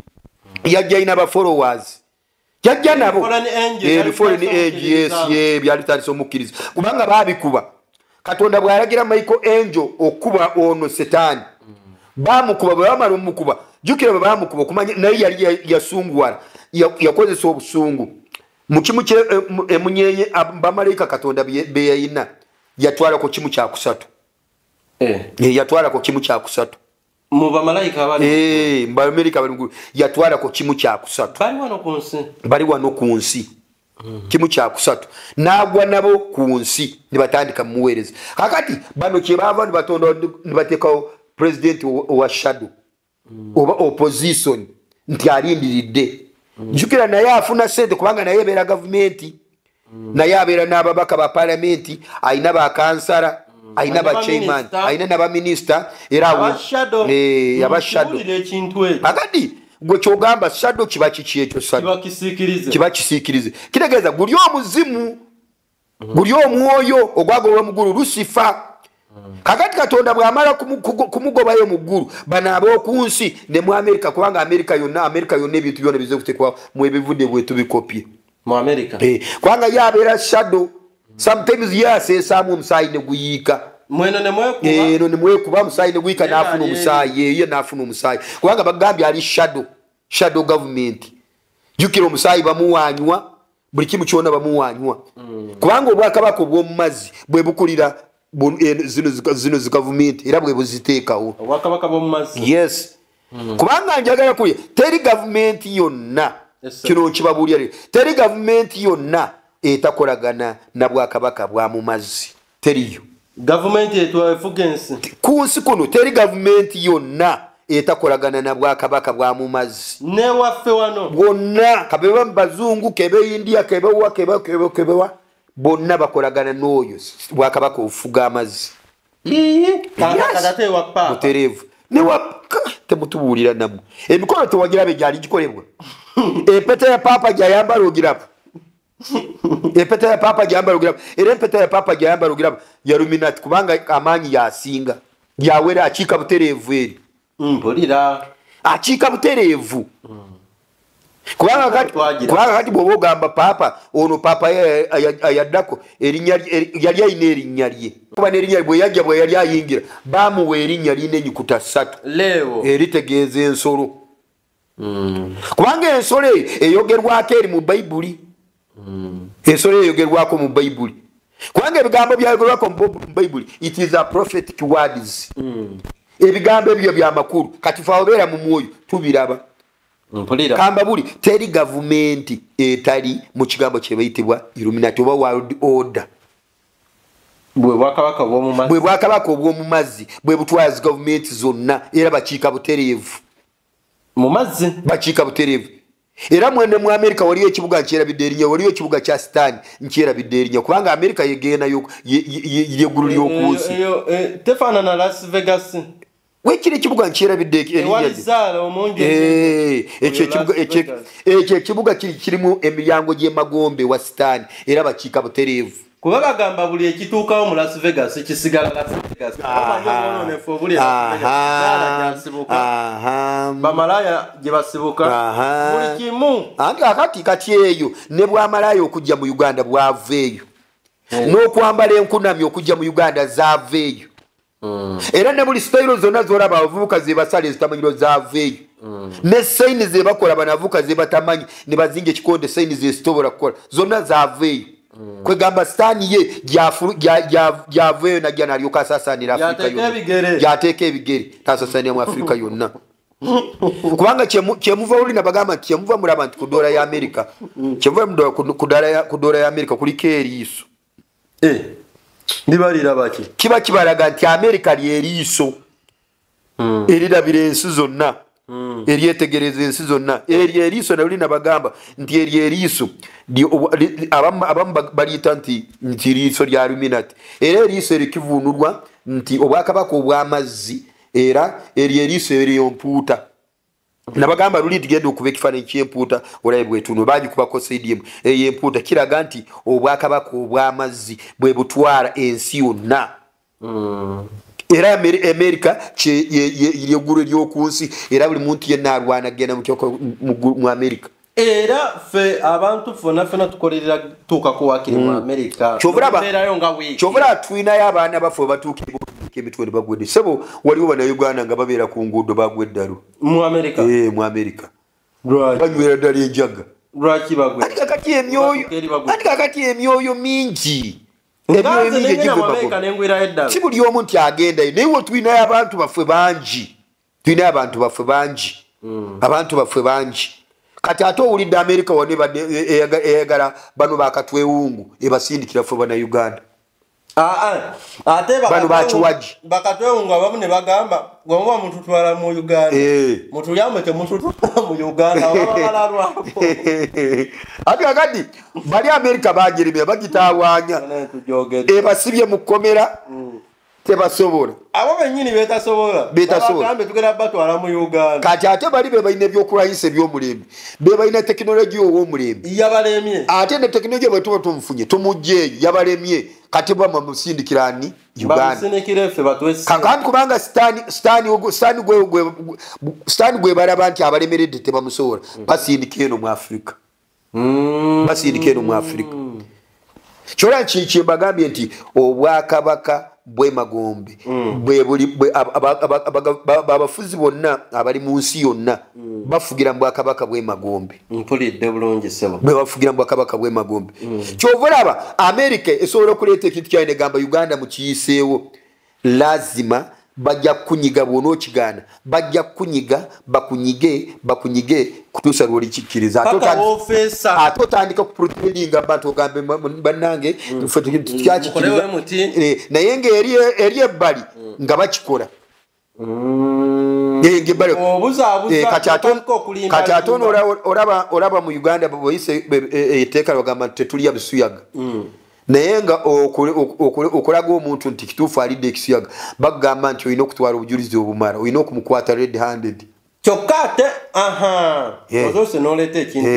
Speaker 1: yajja alina abafollowers yajja nabo foreign angels byalitandisa omukkiriza kubanga baabikuba katonda bw'alagira Michael Angel okuba ono setaani bamukuba bwe bamala omukuba jjukira bwe bamukuba okumanya naye yali yasunguwala yakozesa obusungu mu kimu emunyenye bamalayika katonda be yalina yatwalako kimu kyakusatu yatwalako kimu kyakusatu
Speaker 4: mu bamalayika abali
Speaker 1: mu Amerika bali ngulu yatwalako kimu kyakusatu bali wano ku nsi kimu kyakusatu n'agwa nabo ku nsi ne batandika mumuweereza kakati bano kye baava ne batonda ne bateekawo president wa shadow oba opposition nti alindiridde jjukira naye afuna sente kubanga naye beera gavumenti naye abeera n'ababaka ba palamenti alina bakansala alina bachairman alina n'abaminisita era abashado akati gwe kyogamba shado kiba kiki ekyo kiba kisiikirize kitegeeza guli omuzimu guli omwoyo ogwagobwa mu ggulu lusifa kakati katonda bw'amala kumugobayo mu ggulu bano ab'oku nsi ne mu Amerika kubanga Amerika yonna ebintu byonna bize kuteekwa mu ebivudde bwe tubikopye
Speaker 4: mu Amerika
Speaker 1: kubanga yabeera shadow sometimes yaseesaamu omusaayi ne guyiika eno ne mwekuba omusaayi ne guyiika n'afuna omusaayi ye n'afuna omusaayi kubanga bagambye ali shadow government jjukira omusaayi bamuwaanywa buli kimu kyona bamuwanywa kubanga obwakabaka obw'omu mazzi bwe bukulira zino zi gavumenti era bwe buziteekawo
Speaker 4: obwakabaka bw'omu mazzi
Speaker 1: yes kubanga njagala kulya teri gavumenti yonna kino nkibabuulira leero teri gavumenti yonna etakolagana na bwakabaka bwa mu mazzi teriyo
Speaker 4: gavumenti efuga ensi
Speaker 1: ku nsi kuno teri gavumenti yonna etakolagana na bwakabaka bwa mu mazzi
Speaker 4: newaffe wano
Speaker 1: bwonna kabeba mu bazungu kebe india kebewa kebewa bonna bakolagana n'oyo bwakabaka ofuga amazzi
Speaker 4: kakatateewa papa
Speaker 1: mutereevu temutubuulira namu emikono tewagirabe gyali gikolebwa empeta ya papa gyayambala ogiraba empeta ya papa gyayambala ogiraba era empeta ya papa gyayambala ogiraba ya Illuminati kubanga amaanyi yasinga yawera akiika butereevu eri
Speaker 4: mpulira
Speaker 1: akiika butereevu kubanga kati bw'oba ogamba papa ono papa ayaddako yali ayina erinnya lye kuba n'erinnya bwe yajja bwe yali ayingira baamuwa erinnya lina ennyukuta 3
Speaker 4: leewo
Speaker 1: eritegeeza ensolo kubanga ensolo eyo eyogerwako eri mu bayibuli ensolo eyo eyogerwako mu bayibuli kubanga ebigambo byayogerwako mu bayibuli it is a prophetic words ebigambo ebyo byamakulu kati fe obeera mu mwoyo tubiraba
Speaker 4: mpulira
Speaker 1: kamba buli teri gavumenti etali mu kigambo kye bayitibwa Illuminati oba world order
Speaker 4: bwe bwakabaka
Speaker 1: obw'omu mazzi bwe butwaza gavumenti zonna era bakiika butereevu
Speaker 4: mu mazzi
Speaker 1: bakiika butereevu era mwene mu Amerika waliyo ekibuga nkyerabidde erinnya waliyo ekibuga kya Stan nkyerabidde erinnya kubanga Amerika yegendayo yeggulu ly'okunsi
Speaker 4: tefaanana Las Vegas
Speaker 1: wekiri ekibuga nkyerabidde ekyo ekibuga kirimu emiryango gy'emagombe wa Stan era bakiika butereevu
Speaker 4: kuba bagamba buli ekituukawo mu Las Vegas kisigala Las Vegas bamalaya gye basibuka buli kimu
Speaker 1: anti kati eyo ne bwamalayo okujja mu Uganda bwaveeyo n'okwambala enkunamyo okujja mu Uganda zaaveeyo era ne buli sitayiro zonna z'olaba abavubuka ze basale zitamanyiro zaaveeyo ne sayini ze bakola banavubuka ze batamanyi ne bazinga ekikonde sayini ze zitobola kukola zonna zaaveeyo kwegamba Sitaani ye gyaveeyo najja n'alyoka asaasaanira Afirika yonna gyateeka ebigere taasaasaanira mu Afirika yonna kubanga kyemuva oli nabagamba nti kyemuva mulaba nti ku ddoola ya Amerika kyemuva ku ddoola ya Amerika kuliko eriiso
Speaker 4: ndibalira baki
Speaker 1: kiba kibalaga nti Amerika lyeriiso erirabira ensi zonna eryetegereza ensi zonna eryo eriiso naluli nabagamba nti eryo eriiso abamu baliyita nti liiso lya Illuminati era eriiso erikivuunulwa nti obwakabaka obw'amazzi era eryo eriiso eryompuuta nabagamba luli ntigenda okuba ekifaananyi ky'empuuta olabe bwetuno bagikubako sedium ey'empuuta kiraga nti obwakabaka obw'amazzi bwe butwala ensi yonna era Amerika lyeggulu ery'okunsi era buli muntu yenna alwana agenda mu Amerika
Speaker 4: era fe abantu fonna tukolerera tuuka kuwakiri mu Amerika
Speaker 1: kyobula tulinayo abaana baffe batuuka emitwe ne bagwedde sebo waliwo bannayuganda nga babeera ku nguudo bagweddalo
Speaker 4: mu Amerika
Speaker 1: mu Amerika banywera ddala enjaga
Speaker 4: lwaki bagwe
Speaker 1: anti kakati emyoyo mingi si buli omu nti agendayo naye we tulinayo abantu baffe bangi kati ate owulidde Amerika wano eyagala bano bakatwewungu ebasindikira ffe bannayuganda
Speaker 4: ate
Speaker 1: bano bakiwaji
Speaker 4: bakatwewungu abamu ne bagamba gwemuba mututwala mu Uganda mutuyambe temututwala mu Uganda obabalalwako
Speaker 1: ate kakati bali Amerika bajeremya bagitawaanya ebasibye mu kkomera tebasobola
Speaker 4: abo bennyini betasobola tugenda batwala mu Uganda
Speaker 1: kati ate bali be balina ebyokulayisa eby'omulembe be balina tekinologiya ow'omulembe
Speaker 4: yabalemye
Speaker 1: ate ne tekinologiya bwe tuba tumufunye tumugjeeyo yabalemye kati bama musindikirani Uganda kakandi kubanga Sitaani gwe balaba nti abalemeredde tebamusobola basindika eno mu Afirika kyola kyembagambye nti obwakabaka bwe magombe bwe buli abafuzi bonna abali mu nsi yonna bafugira mu Bwakabaka bwe magombe
Speaker 4: mpulidde bulungi sebo
Speaker 1: bwe bafugira mu Bwakabaka bwe magombe kyovulaba America esobola okuleeta ekintu kyayina gamba Uganda mu kiyiseewo lazima bajja kunyiga bw'onookigana bajja kunyiga bakunyige kutuusa lw'olikikkiriza ate otandika ku pretendinga abantu ogambe bannange tukyakikiriza naye ng'eri ebbali nga bakikola kati ate olaba mu Uganda bweyise etteeka bagamba nti tetulya bisuyaga naye nga okulaga omuntu nti kituufu alidde ekisiyaga bagamba nti olina okutwala obujulizi obumala olina okumukwata red handed
Speaker 4: kyokka ate ozose n'oleeta ekintu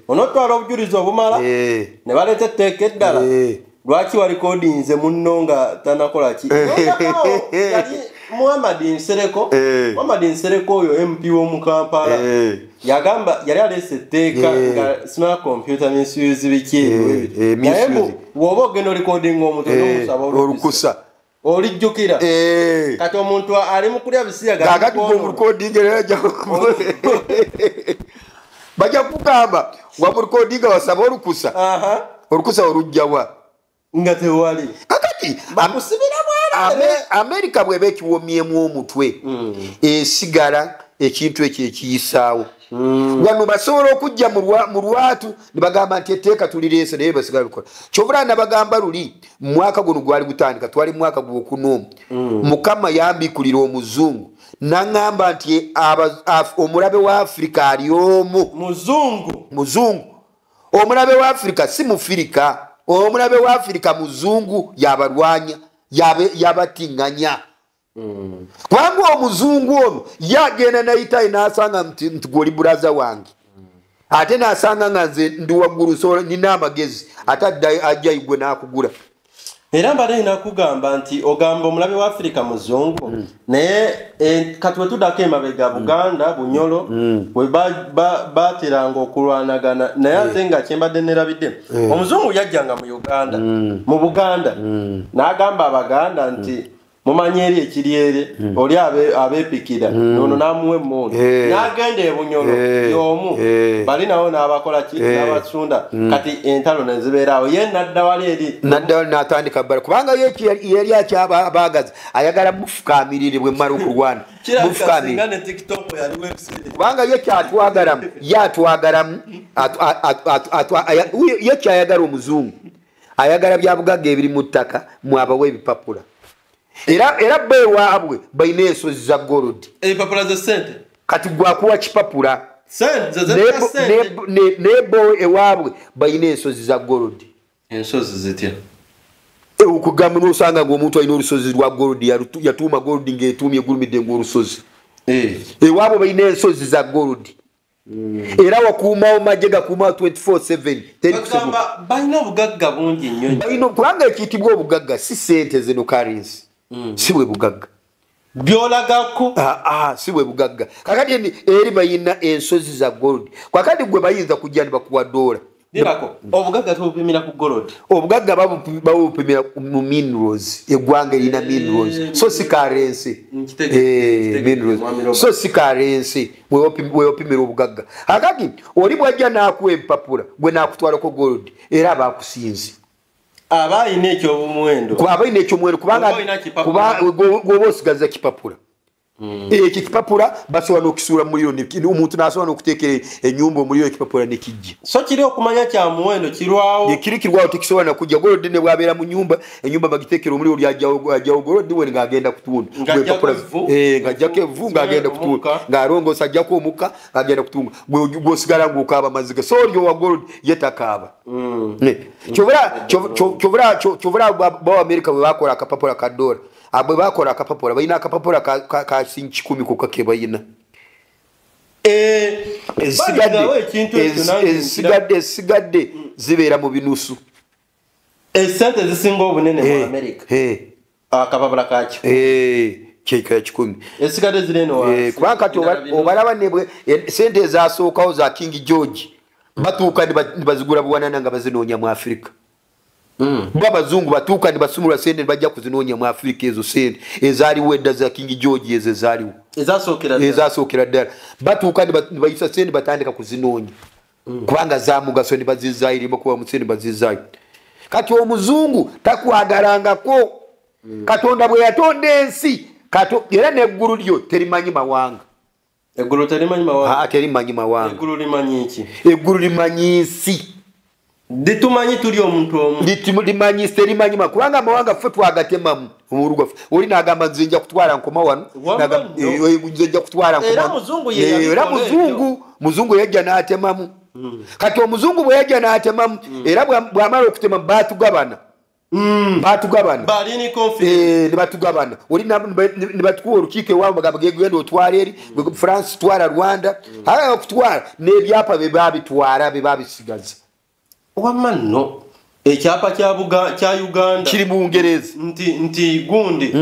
Speaker 4: onootwala obujulizi obumala ne baleeta etteeka eddala lwaki walikodinze munno nga tanakola ki yali Muhammad Nsereko oyo MP w'omu Kampala yagamba yali aleese etteeka nga smart computer misuse biki naye bw'oba ogenda olikodinga omuntu n'omusaba
Speaker 1: olukusa
Speaker 4: olijjukira kati omuntu ali mu kulya bisiyaga
Speaker 1: kakati gwemulikodinga bajja kugamba wamulikodinga wasaba olukusa olujjawa
Speaker 4: nga tewali
Speaker 1: kakati
Speaker 4: bakusibira
Speaker 1: America bw'eba ekiwomyemu omutwe esigala ekintu ekyo ekiyisaawo wano basobola okujja mu lwatu ne bagamba nti etteeka tulireese naye basigala bikola kyobula nabagamba luli mu mwaka guno gwali gutandika twali mu mwaka gw'okunomu Mukama yambikulira omuzungu n'aŋŋamba nti omulabe wa Afrika ali omu muzungu omulabe wa Afrika si Mufirika omulabe wa Afrika muzungu yabalwanya yabatinganya kubanga omuzungu ono yagenda nayitaye n'asanga nti gwoli bulaza wange ate n'asanga nga nze ndi waggulu so nina amagezi ate ajja igwe n'akugula
Speaker 4: era mbadde nakugamba nti ogamba omulabe wa Afrika muzungu naye kati wetudako emabega Buganda Bunyolo we bateranga okulwanagana naye ate nga kyembadde nerabidde omuzungu yajjanga mu Buganda n'agamba Abaganda nti mumanyi eri ekiri eri oli abeepikira nono n'amuwa emmundu n'agenda e Bunyolo y'omu bali nawo n'abakola ki n'abasunda kati entalo ne zibeeraawo ye nadda wali eri
Speaker 1: n'atandika bbala kubanga yeri akyabagaza ayagala mufukaamirire bwe mmala okulwana kubanga ye kyatwagalamu yatwagalamu ye kyayagala omuzungu ayagala bya bugagga ebiri mu ttaka mwabawa ebipapula era bbe waabwe balina ensozi za golodi
Speaker 4: ebipapula za sente
Speaker 1: kati gwakuwa kipapula nebo ewaabwe balina ensozi za golodi
Speaker 4: ensozi zitya
Speaker 1: okugamba n'osanga ng'omuntu alina olusozi lwa golodi yatuuma golodi ng'etuumye egulumidde ng'olusozi ewaabwe balina ensozi za golodi era wakuumawo majje gakuumawo 24/7
Speaker 4: balina obugagga bungi nnyo
Speaker 1: kubanga ekiyitibwa obugagga si sente zino currency si bwe bugagga
Speaker 4: byolagako
Speaker 1: si bwe bugagga kakati eri bayina ensozi za gold kakati gwe bayinza kujja ne bakuwa dola
Speaker 4: dirako obugagga tubupimira ku gold
Speaker 1: obugagga babupimira mu minerals eggwanga erina minerals so si currency minerals so si currency bwe opimira obugagga kakati oli bwajja n'akuwa empapula gwe n'akutwalako gold era abakusinzi
Speaker 4: abayina eky'omuwendo
Speaker 1: kubanga gwoba osigaza kipapula ekyo kipapula basobola n'okisuula mu muliro omuntu n'asobola n'okuteekera ennyumba omuliro ekipapula ne kijja
Speaker 4: so kiri okumanya kya muwendo kirwawo
Speaker 1: kiri kirwawo tekisobola nakujja golodi ne bwabeera mu nyumba ennyumba bagiteekera omuliro lyajjawo golodi we ng'agenda kutunda ng'ajjako evvu ng'agenda kutunda ng'alongoosa ajjako omukka ng'agenda kutunda gw'osigala ng'okaaba amaziga so olyo wa golodi ye takaaba kyobula b'Amerika bwe bakola akapapula ka dola bwe bakola akapapula balina akapapula ka 10 kokka ke balina esigadde zibeera mu binusu
Speaker 4: esente zisinga obunene mu Amerika akapapula kakyo
Speaker 1: kyeka 10
Speaker 4: esigadde zireno
Speaker 1: kubanga kati obalaba nebwe sente ezasookawo za King George batuuka ne bazigula buwanana nga bazinoonya mu Afrika Babazungu batuuka ne basumula sente bajja kuzinoonya mu Afrika ezo sente ezaaliwo edda za King George ezo ezaaliwo ezasookera ddala batuuka ne bayisa sente batandika kuzinoonya kubanga za mugaso ne bazizaayo irimo kuba musente bazizaayo kati omuzungu takwagalangako Katonda bwe yatonda ensi era n'eggulu lyo terimanyi mawanga
Speaker 4: eggulu terimanyi mawanga
Speaker 1: terimanyi mawanga
Speaker 4: eggulu limanyi ki
Speaker 1: eggulu limanyi nsi
Speaker 4: Ditumanyi tuli omuntu omu.
Speaker 1: Limanyi terimanyi kubanga amawanga ffe twagatemamu omuru gwaffe. Oli n'agamba nze nja kutwala nkoma wano. Nze nja kutwala nkoma. Era muzungu yajja n'atemamu. Kati omuzungu bwe yajja n'atemamu era bw'amala okutema baatugabana. Batugabana.
Speaker 4: Balini confidence.
Speaker 1: Ne batugabana. Oli ne batukuwa olukiiko ewaabwe bagamba genda otwala eri France twala Rwanda. Hala okutwala n'ebyapa bye baabitwala bye baabisigaza.
Speaker 4: Wamano ekyapa kya Uganda
Speaker 1: kiri mu Bungereza
Speaker 4: nti gundi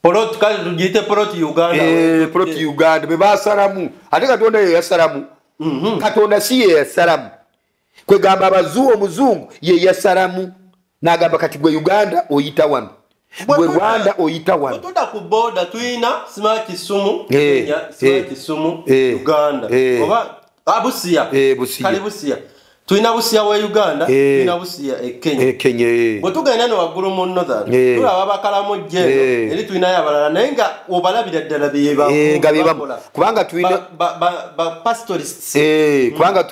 Speaker 4: poloti kali tugite poloti Uganda
Speaker 1: poloti Uganda be basalamu ate Katonda ye yasalamu Katonda si ye yasalamu kwe gamba abazuo omuzungu ye yasalamu n'agamba kati gwe Uganda oyita wano gwe Rwanda oyita wano
Speaker 4: tuta ku border tuina smart Kisumu Kenya smart Kisumu Uganda oba Busia kali Busia Tuina Busia wa Uganda, tuina Busia Kenya.
Speaker 1: Kenya.
Speaker 4: Bwetugenda no waggulu mu Northern. Tulaba bakalamu jeno. Eri tuina yabalala naye nga obalabira ddala byeba.
Speaker 1: Kubanga tuina
Speaker 4: pastorists.
Speaker 1: Kubanga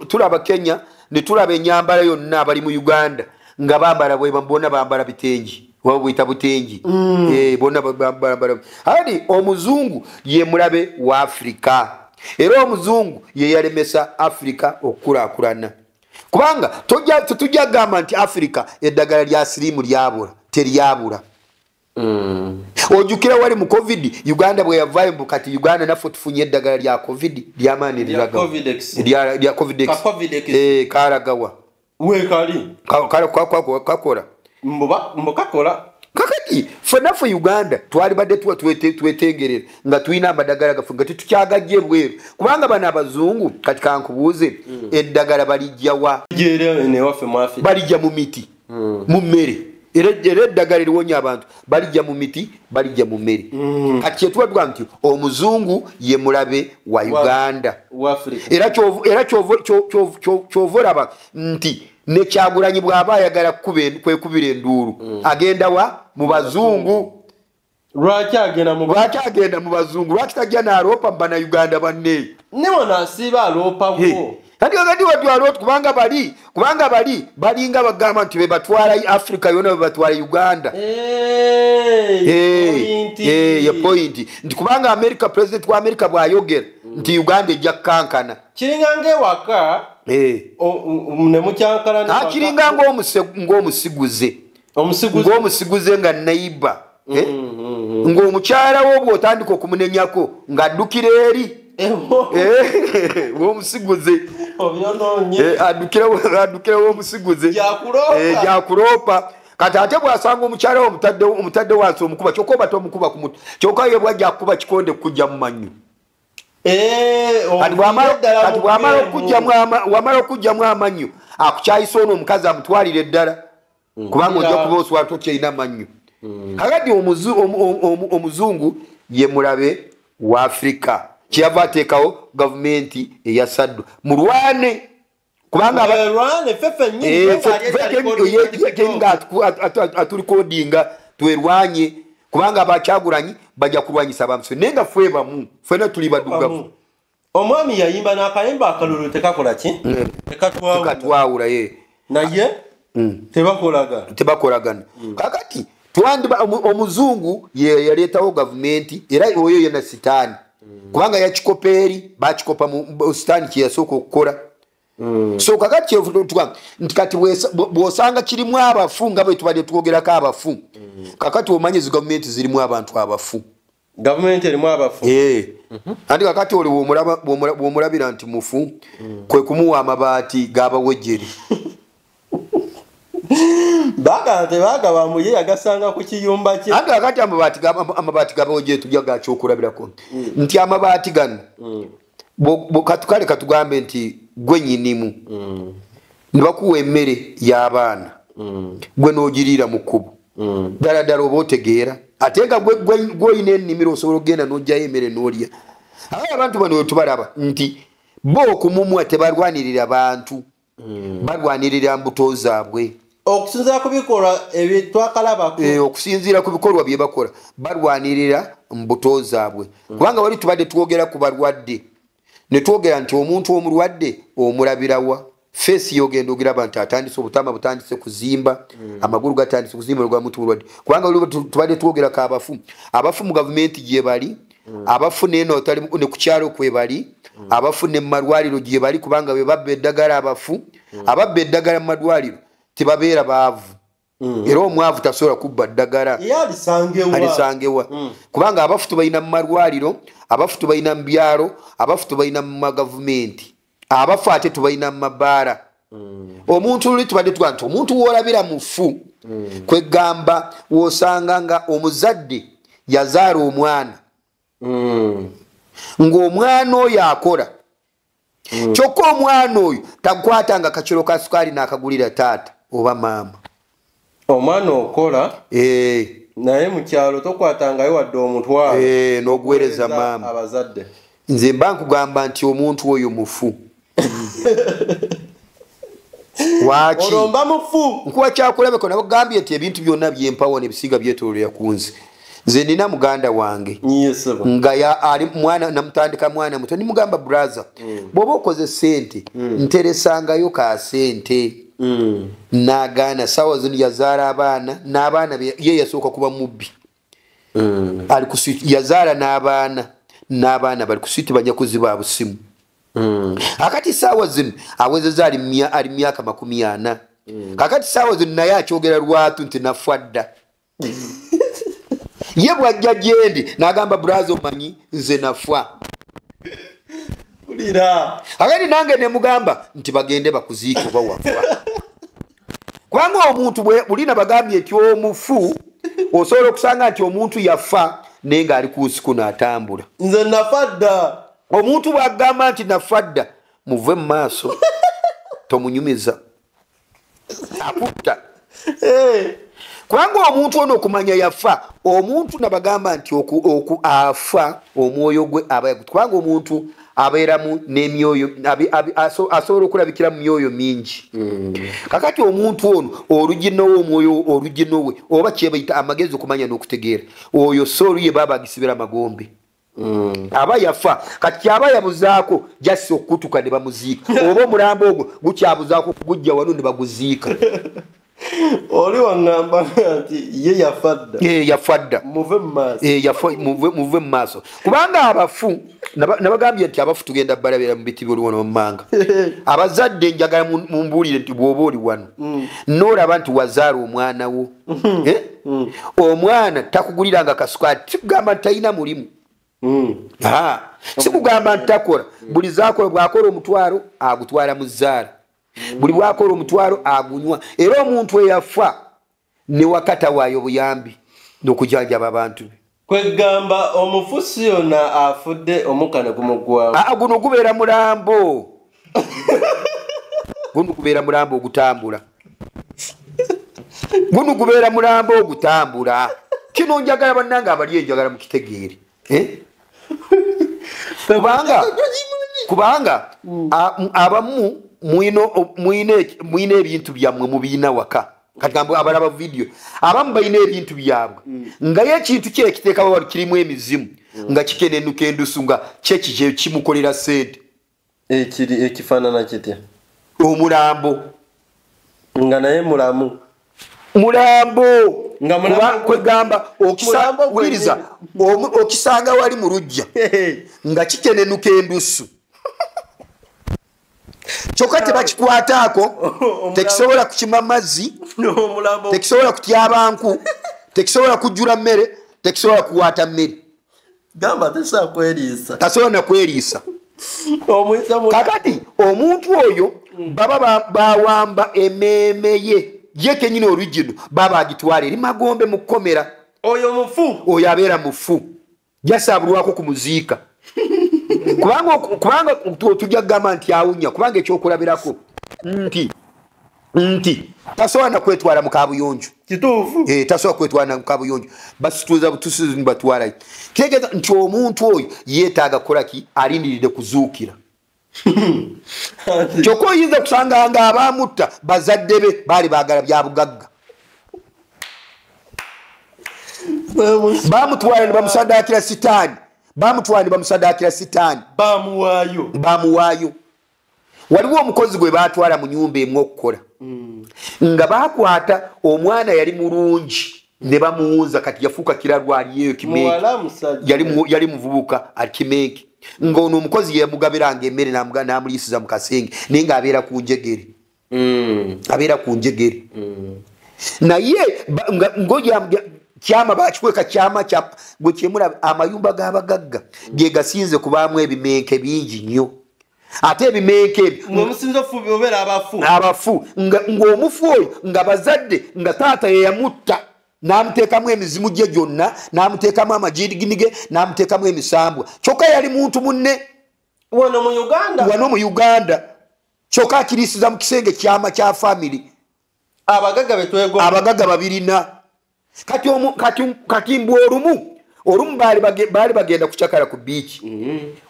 Speaker 1: tulaba Kenya ne tulaba ennyambala yonna abali mu Uganda nga bambala bwe bambona bambala bitengi. Wabo buyita butengi. Bonna bambala. Hadi omuzungu ye mulabe wa Afrika. Era omuzungu ye yalemesa Afrika okkulaakulana. Kubanga tujja gamba nti Africa eddagala lya sirimu lyabula teryabula. Ojukira wali mu COVID Uganda bwe yavayo kati Uganda naffe tufunye eddagala lya COVID lyamaani liraga lya COVID karagawa
Speaker 4: we kali
Speaker 1: kakola
Speaker 4: mbokakola
Speaker 1: kakati fanafu Uganda twali badde twetengerera nga tuina amadagala gafunga tukyagajje bweru kubanga bana abazungu kati kankubuuze eddagala balijjawa
Speaker 4: ne wafe mwafi
Speaker 1: balijja mu miti mu mmere era eddagala liwonya abantu balijja mu miti balijja mu mmere kati kyetubadwa nti omuzungu ye mulabe wa Uganda era kyovolaba nti ne Kyagulanyi bw'aba ayagala kwekubira enduulu agenda wa mu bazungu
Speaker 4: lwaki agenda
Speaker 1: mu bazungu lwaki tajja n'aloopa mu Bannayuganda banne
Speaker 4: ne wano asiiba aloopawo
Speaker 1: kati kakati watwala kubanga balinga bagamba nti be batwala Africa yonna be batwala Uganda ye point nti kubanga president wa America bw'ayogera nti Uganda ejja kankana
Speaker 4: kiringa ng'ewaka ne mukyankala
Speaker 1: akiringa ng'omusiguze nga neighbor ng'omukyala wo bw'otandika okumunenyako ng'addukira eri womusiguze addukira womusiguze gyakuloopa kati ate bw'asanga omukyala wo omutadde wansi omukuba kyokka oba tomukuba ku mutwe kyokka ye bw'ajja kukuba kikonde kujja mu manyu kati wamala okujjamu amanyu akukyayisa ono omukazi amutwalire eddala kubanga ojja kuba oswala tokyalina manyu kakati omuzungu ye mulabe wa Afrika kyeyava ateekawo gavumenti eyasaddwa mulwane kubanga aturikodinga twerwanye kubanga Abakyagulanyi bajja kulwanyisa abantu naye nga ffe bamu ffena tuli baddugavu
Speaker 4: omwami yayimba n'akayimba akalulu tekakola ki
Speaker 1: tekatwawula ye
Speaker 4: naye tebakolagana kakati omuzungu ye yaleetawo gavumenti era oyo yena sitaani kubanga yakikopa eri bakikopa mu sitaani kye yasooka okukola so kakati nti kati bw'osanga kirimu abafu nga bwe tubadde twogerako abafu kakati omanye zi gavumenti zirimu abantu abafu gavumenti erimu abafu
Speaker 1: anti kakati oli bw'omulabira nti mufu kwe kumuwa amabaati g'abawejjeri
Speaker 4: bagaba muye yagasanga ku kiyumba kye
Speaker 1: anti kakati amabaati g'abawejjeri tujja gakyokulabirako nti amabaati gano kale katugambe nti gwe nnyinimu ne bakuwa emmere y'abaana gwe n'ogirira mu kkubo ddala oba otegeera ate nga gweolina ennimiro osobola okgenda n'ojjayo emmere n'olya abaye abantu bano wetubalaba nti bo okumumwa tebalwanirira bantu balwanirira mbuto zaabwe
Speaker 4: okusinziira ku bikolwa ebitwakalabako
Speaker 1: okusinziira ku bikolwa bye bakola balwanirira mbuto zaabwe kubanga wali tubadde twogera ku balwadde ne twogera nti omuntu omulwadde omulabirawa feesi yogenda ogiraba nti atandise obutama butandise kuzimba amagulu gatandise kuzimba lwa muntu mulwadde kubanga wali tubadde twogerako abafu mu gavumenti gye bali abafu neno ne ku kyalo kwe bali abafu ne mu malwaliro gye bali kubanga be babba eddagala abafu ababba eddagala mu malwaliro tebabeera baavu era omwavu tasobola kubba ddagala alisangewa kubanga abafu tubalina mu malwaliro abafu tubalina mu byalo abafu tubalina mu magavumenti abafu ate tubalina mu mabaala omuntu luli tubadde tuga nti omuntu woolabira mufu kwegamba woosanga nga omuzadde yazaala omwana ng'omwana oyo akola kyokka omwana oyo takwatanga kaciro ka sukaali n'akagulira taata oba maama
Speaker 4: omwana okola naye mu kyalo tokwatangayo wadde omutwalo
Speaker 1: n'oguweereza maama
Speaker 4: abazadde
Speaker 1: nze mba nkugamba nti omuntu oyo mufu waki
Speaker 4: olomba mufu
Speaker 1: nkuwa kyakulabeko nabagambye nti ebintu byonna byempawo nebisinga byetoolera ku nze nina muganda wange nga ali mwana namutandika mwana muto nimugamba brother bw'oba okoze sente nteresangayo ka sente n'agaana sawa zino yazaala abaana n'abaana ye yasooka kuba mubbi ali ku switi yazaala n'abaana bali ku switi banyakuzi ba busimu akati saawa zino awezeza ali myaka 40 kakati saawa zino naye akyogera lwatu nti nafwadda ye bwajja gyendi n'agamba brother omanyi nze nafa akati nange nemugamba nti bagende bakuziika oba wafa kubanga omuntu bulina bagambye nti omufu osobola okusanga nti omuntu yafa naye ng'ali ku nsiku n'atambula
Speaker 4: nze nafadda
Speaker 1: omuntu bwagamba nti nafadda muve mu maaso tomunyumiza akutta kubanga omuntu ono okumanya yafa omuntu nabagamba nti afa omwoyo gwe aba kubanga omuntu abeeramu n'emyoyo asobola okulabikira mu myoyo mingi kakati omuntu ono oluginowe omwoyo oluginowe oba kyebayita amagezi okumanya n'okutegeera oyo sooluye baba agisibira magombe aba yafa kati kyaba yabuzaako jasi okutuka ne bamuziika oba omulambo ogwo gukyabuzaako kugujja wano ne baguziika
Speaker 4: oli wangamba nti ye
Speaker 1: yafadda muve mu maaso kubanga abafu nabagambye nti abafu tugenda balabira mu biti by'oluwano mumanga abazadde njagala mumbuulire nti bw'oba oli wano n'olaba nti wazaala omwana wo omwana takuguliranga kasukaali tikugamba nti talina mulimu sikugamba nti takola buli zakola bwakola omutwalo agutwala mu zzaala buli bwakola omutwalo agunywa era omuntu eyafa ne wakata waayo buyambi n'okujanjaba abantu be
Speaker 4: kwegamba omufusi yonna afudde omukane gumugwamu
Speaker 1: guno gubeera mulambo guno gubeera mulambo ogutambula guno gubeera mulambo ogutambula kino njagala bannanga abali enjagala mukitegeere kubanga abamu mwine ebintu byammwe mubiina waka kagambo abalaba video abamu balina ebintu byabwe nga ye ekintu kye ekiteekawo wali kirimu emizimu nga kikenenuka endusu nga kyekije kimukolera sente
Speaker 4: ekifaanana kitya
Speaker 1: omulambo
Speaker 4: nga naye mulamu
Speaker 1: kwegamba okisawuliriza okisanga wali mu lujja nga kikenenuka endusu kyokka tebakikwataako tekisobola kukima mazzi tekisobola kutyaba nku tekisobola kujjula mmere tekisobola kuwaata mmere tasobola nakweriisa kakati omuntu oyo baba bawamba emmeeme ye kenyini olugino baba agitwala eri magombe mu kkomera oyo abeera mufu jasaabulwako ku muziika kubanga tujja kugamba nti awunya kubanga ekyokulabirako nti nti tasobola kwetwala mu kabuyonjo
Speaker 4: kituufu
Speaker 1: tasobola kwetwala mu kabuyonjo basituuza butusizi nibatwalayo kitegeeza nti omuntu oyo yeetaaga kukolaki alindiridde kuzuukira kyokka oyinza kusanga nga abaamutta bazadde be baali baagala bya bugagga bamutwala ne bamusadaakira sitaani bamuwaayo waliwo omukozi gwe baatwala mu nyumba emu okukola nga baakwata omwana yali mulungi ne bamuwunza kati yafuuka kiralwa aliyeyo kimenke yali muvubuka akimenke ng'ono omukozi yamugabiranga emmere n'amuliisiza mu kasenge naye ng'abeera ku njegere naye kyama bakikweka kyama gwe kyemulaba amayumba g'abagagga ge gasinze kubaamu ebimenke bingi nnyo ate ebimenke abafu ng'omufu oyo nga bazadde nga taata ye yamutta n'amuteekamu emizimu gye gyonna n'amuteekamu amajiiginnige n'amuteekamu emisambwa kyokka yali muntu munne
Speaker 4: wano
Speaker 1: mu Uganda kyokka akiriisiza mu kisenge kyama kya family abagagga babirina kati mbw olumu baali bagenda kucakala ku biiki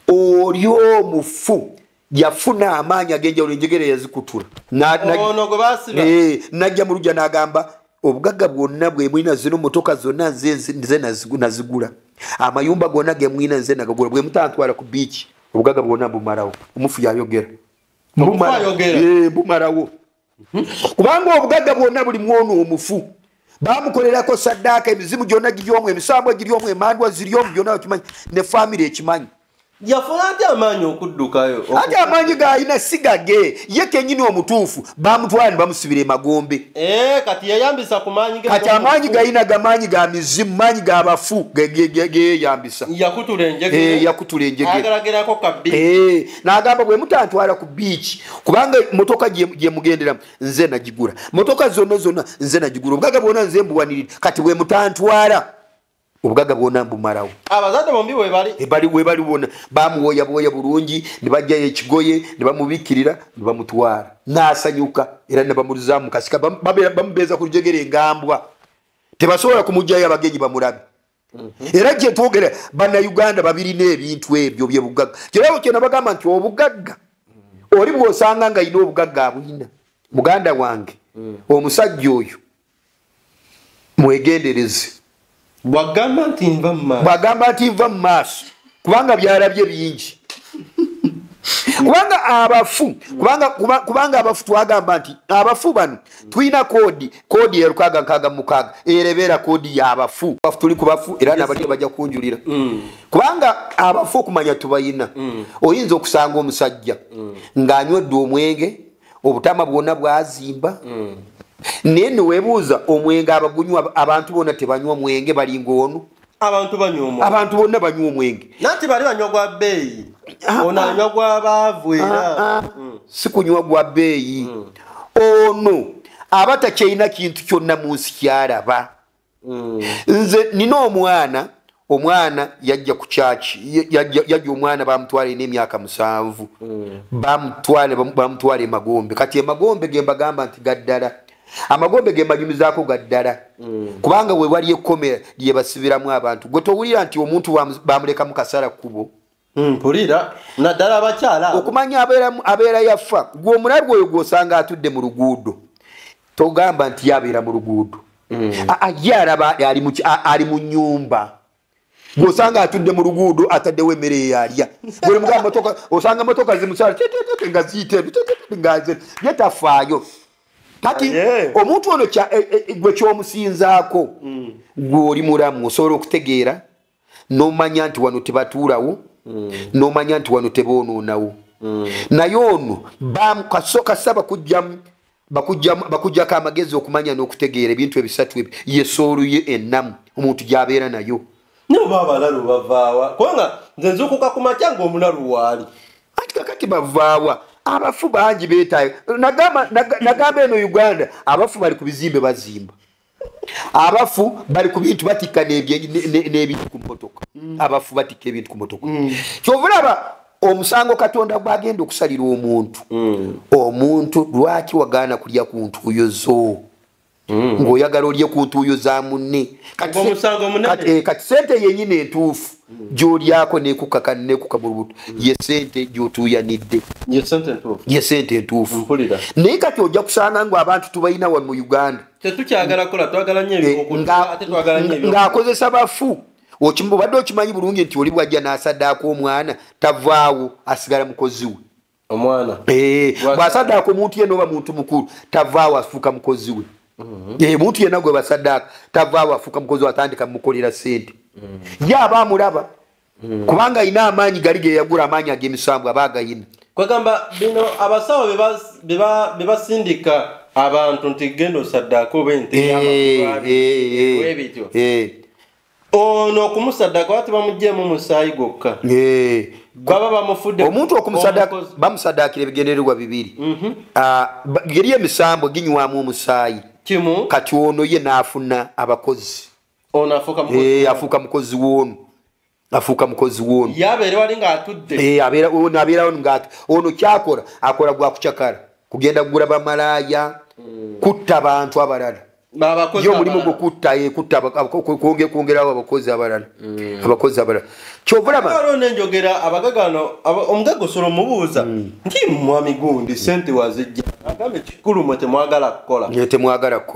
Speaker 1: oli omufu yafuna amaanyi ag'enjawulo enjegere yazikutula najja mu lujja n'agamba obugagga bwonna bwe mwina zino motoka zonna nze nazigula amayumba gonna ge mwina nze nagagula bwe mutantwala ku biiki obugagga bwonna bumalawo omufu yayogera bumalawo kubanga obugagga bwonna buli mwono omufu bamukolerako saddaaka emizimu gyonna giryomu emisambwa giryomu emandwa ziryomu byonna bakimanyi ne famire ekimanyi
Speaker 4: yafuna ate amaanyi okuddukayo
Speaker 1: ate amaanyi g'alina si gage ye kennyini omutuufu bamutwala ne bamusibira emagombe
Speaker 4: kati yayambisa ku maanyi
Speaker 1: kati amaanyi g'alina gamaanyi ga mizimu maanyi g'abafu geyeyambisa yakutula enjegere n'agamba bwe mutantwala ku biiki kubanga motoka gye mugenderamu nze nagigula motoka zonna nze nagigula obugagga bwonna nze mbuwanirira kati bwe mutantwala obugagga bwonna mbumalawo
Speaker 4: abazadde bombi
Speaker 1: webali wona bamuwoyabwoya bulungi ne bajjayo ekigoye ne bamubikkirira ne bamutwala n'asanyuka era ne bamulizaamu mukasika bamubeeza ku lujegere engambwa tebasobola kumugjayo abagenyi bamulabe era gye twogera bannayuganda babirina ebintu ebyo byebugagga kirabo kyena bagamba nti obugagga oli bw'osanga nga yina obugagga abulina muganda wange omusajja oyo mwegendereze
Speaker 4: bwagamba
Speaker 1: nti nva mu maaso kubanga byalabye bingi kubanga abafu twagamba nti abafu bano tulina koodi ya 666 erebeera koodi y'abafu tuli ku bafu era n'abali bajja kunjulira kubanga abafu okumanya tubayina oyinza okusanga omusajja ng'anywedde omwenge obutama bwonna bwazimba naye neweebuuza omwenge abagunywa abantu bonna tebanywa mwenge balinga ono
Speaker 4: abantu
Speaker 1: bonna banywa omwenge
Speaker 4: nati bali banywa gwa bbeeyi ono anywa gw'abaavu era
Speaker 1: si kunywa gwa bbeeyi ono aba takyalina kintu kyonna mu nsi kyalaba nze nina omwana yajja ku kyaki yajja omwana bamutwala n'emyaka 7 bamutwala emagombe kati emagombe ge mbagamba nti gaddala amagombe ge manyumizaako gaddala kubanga we wali ekkomera lye basibiramu abantu gwe towulira nti omuntu bamuleka mu kasala kkubo
Speaker 4: mpulira naddala abakyala
Speaker 1: okumanya abeera yafa gwe omulalu oyo gw'osanga atudde mu luguudo togamba nti yabeera mu luguudo ye alaba ali mu nnyumba gw'osanga atudde mu luguudo ataddewo emmere eyalya buli mugamba osanga motoka zimusala nga ziyite ye tafaayo kati omuntu ono gwe kyomusinzaako gw'oli mulamu osobola okutegeera n'omanya nti wano tebatuulawo n'omanya nti wano tebonoonawo naye ono kasa bakuggyako amagezi okumanya n'okutegeera ebintu ebisatu ebyo yesoolu ye ennamu omuntu gy'abeera nayo
Speaker 4: noba abalalu bavaawa kubanga nze nzuukuka ku makya ng'omulalu waali
Speaker 1: ati kakati bavaawa abafu bangi beetaayo nagamba eno Uganda abafu bali ku bizimbe bazimba abafu bali ku bintu batikka n'ebintu ku motoka abafu batikka ebintu ku motoka kyovulaba omusango Katonda gwagenda okusalira omuntu lwaki wagaana kulya ku ntuuyo zo ng'oyagala olye ku ntuuyo za munne kati sente yennyini entuufu gy'olyako nekukaka mu lubuto ye sente gy'otuuyanidde ye sente entuufu naye kati ojja kusanga ng'abantu tubalina wano mu Uganda ng'akozesa bafu obadde okimanyi bulungi nti oli bwajja n'asaddaako omwana tavaawo asigala mukozi we bw'asaddaako omuntu yenna oba muntu mukulu tavaawo afuuka mukozi we muntu yenna gwe basaddaaka tavaawo afuuka mukozi we atandika mukolera sente ye aba amulaba kubanga ayina amaanyi gali ge yagula amaanyi ag'emisambu aba agayina
Speaker 4: kwegamba bino abasawo bebasindika abantu nti genda osaddaako oba ente ebityo ono okumusaddaaka wati bamugjeemu musaayi gwokka baba bamufudde
Speaker 1: omuntu okumusaddaaka bamusaddaakira ebigendererwa bibiri geri emisambo ginywamu omusaayi
Speaker 4: kimu
Speaker 1: kati ono ye n'afuna abakozi
Speaker 4: ono
Speaker 1: afuuka mukozi w'ono afuuka mukozi w'ono
Speaker 4: yabeere wali ng'atudde
Speaker 1: abeerawo ono kyakola akola gwa kucakala kugenda kugula bamalaaya kutta abantu abalala yo mulimu gukutta kwongerawo abakozi abalala
Speaker 4: kyovulaba nenjogera abagagano omugaga osobola omubuuza nti mwami gundi sente wazijja agambe kikulu mwe temwagala kukola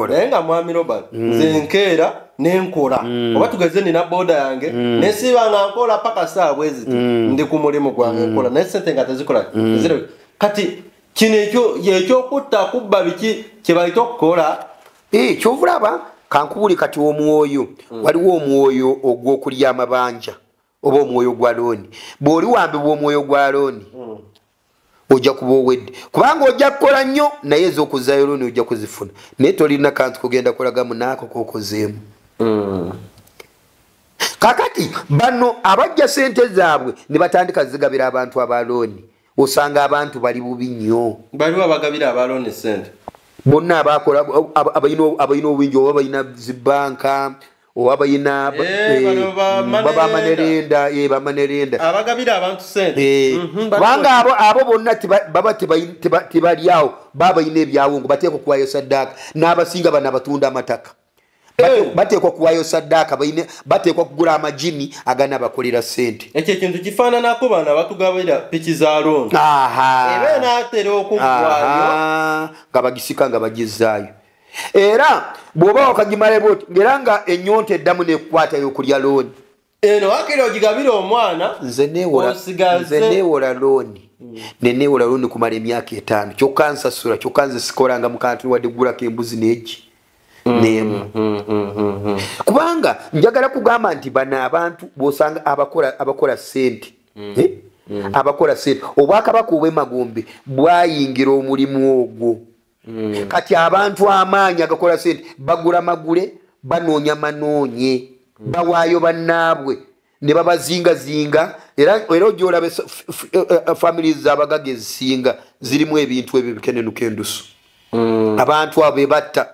Speaker 4: naye nga mwami Robert nze nkeera nenkola oba tugeze nina booda yange nesiba nga nkola paka saa bweziti ndi ku mulimu gwange nkola naye sente nga tezikola kati kino ekyokutta kubba biki kye bayita okukola
Speaker 1: kyovulaba kankubuli kati omwoyo waliwo omwoyo ogw'okulya amabanja oba omwoyo gwa looni bw'oli wambibwa omwoyo gwa looni ojja kuba owedde kubanga ojja kukola nnyo naye ez'okuzaayo looni ojja kuzifuna naye tolina kantu kugenda kolagamu naako kokozeemu kakati bano abajja sente zaabwe ne batandika zigabira abantu aba looni osanga abantu bali bubi nnyo
Speaker 4: baliwo abagabira aba looni sente
Speaker 1: bonna abakola abayina obwingi oba bayina zibanka oba bayina bamanerenda
Speaker 4: abagabira abantu sente
Speaker 1: kubanga abo bonna baba tebalyawo baba bayina ebyawongo bateekwa okuwaayo saddaaka n'abasinga bano abatunda amataka bateekwa kuwaayo saddaaka bateekwa kugula amajini agana abakolera sente
Speaker 4: ekyo ekintu kifaananako bano abatugabira piki za looni eba enaatera okugwayo
Speaker 1: nga bagisika nga bagizaayo era bw'oba wakagimala bwoti ngera nga ennyonta eddamu nekukwatayo okulya looni
Speaker 4: eno wakiri ogigabira omwana
Speaker 1: nze neewola looni neneewola looni kumala emyaka 5 kyokka nsasula kyokka nze sikolanga mukantu wadde gulako embuzi neegi nemu kubanga njagala kugamba nti bano abantu bw'osanga abakola sente abakola sente obwakabaka obw'emagombe bwayingira omulimu ogwo kati abantu amaanyi agakola sente bagula magule banoonya manoonye bawaayo bannaabwe ne babazingazinga era ojolaba family z'abagaga ezisinga zirimu ebintu ebyo bikenenuka endusu abantu abo bebatta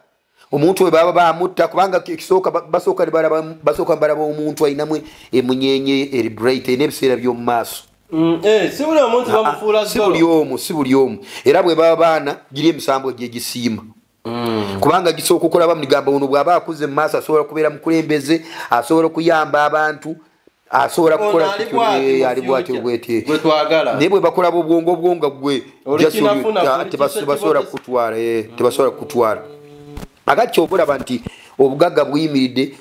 Speaker 1: omuntu we baba bamutta kubanga kisooka basooka balaba omuntu ayinamu emunyenye eri bright n'ebiseera by'omu maaso
Speaker 4: si buli omuntu bamufuula
Speaker 1: si buli omu era bwe baba baana giri emisambo gye gisiima kubanga gisooka okulaba munigamba ono bw'aba akuze mu maaso asobola kubeera mukulembeze asobola okuyamba abantu asobola kukola ali bwatyo bwetye naye bwe bakolaba obwongo gwe tebasobola kukutwala agati kyobulaba nti obugagga buyimiridde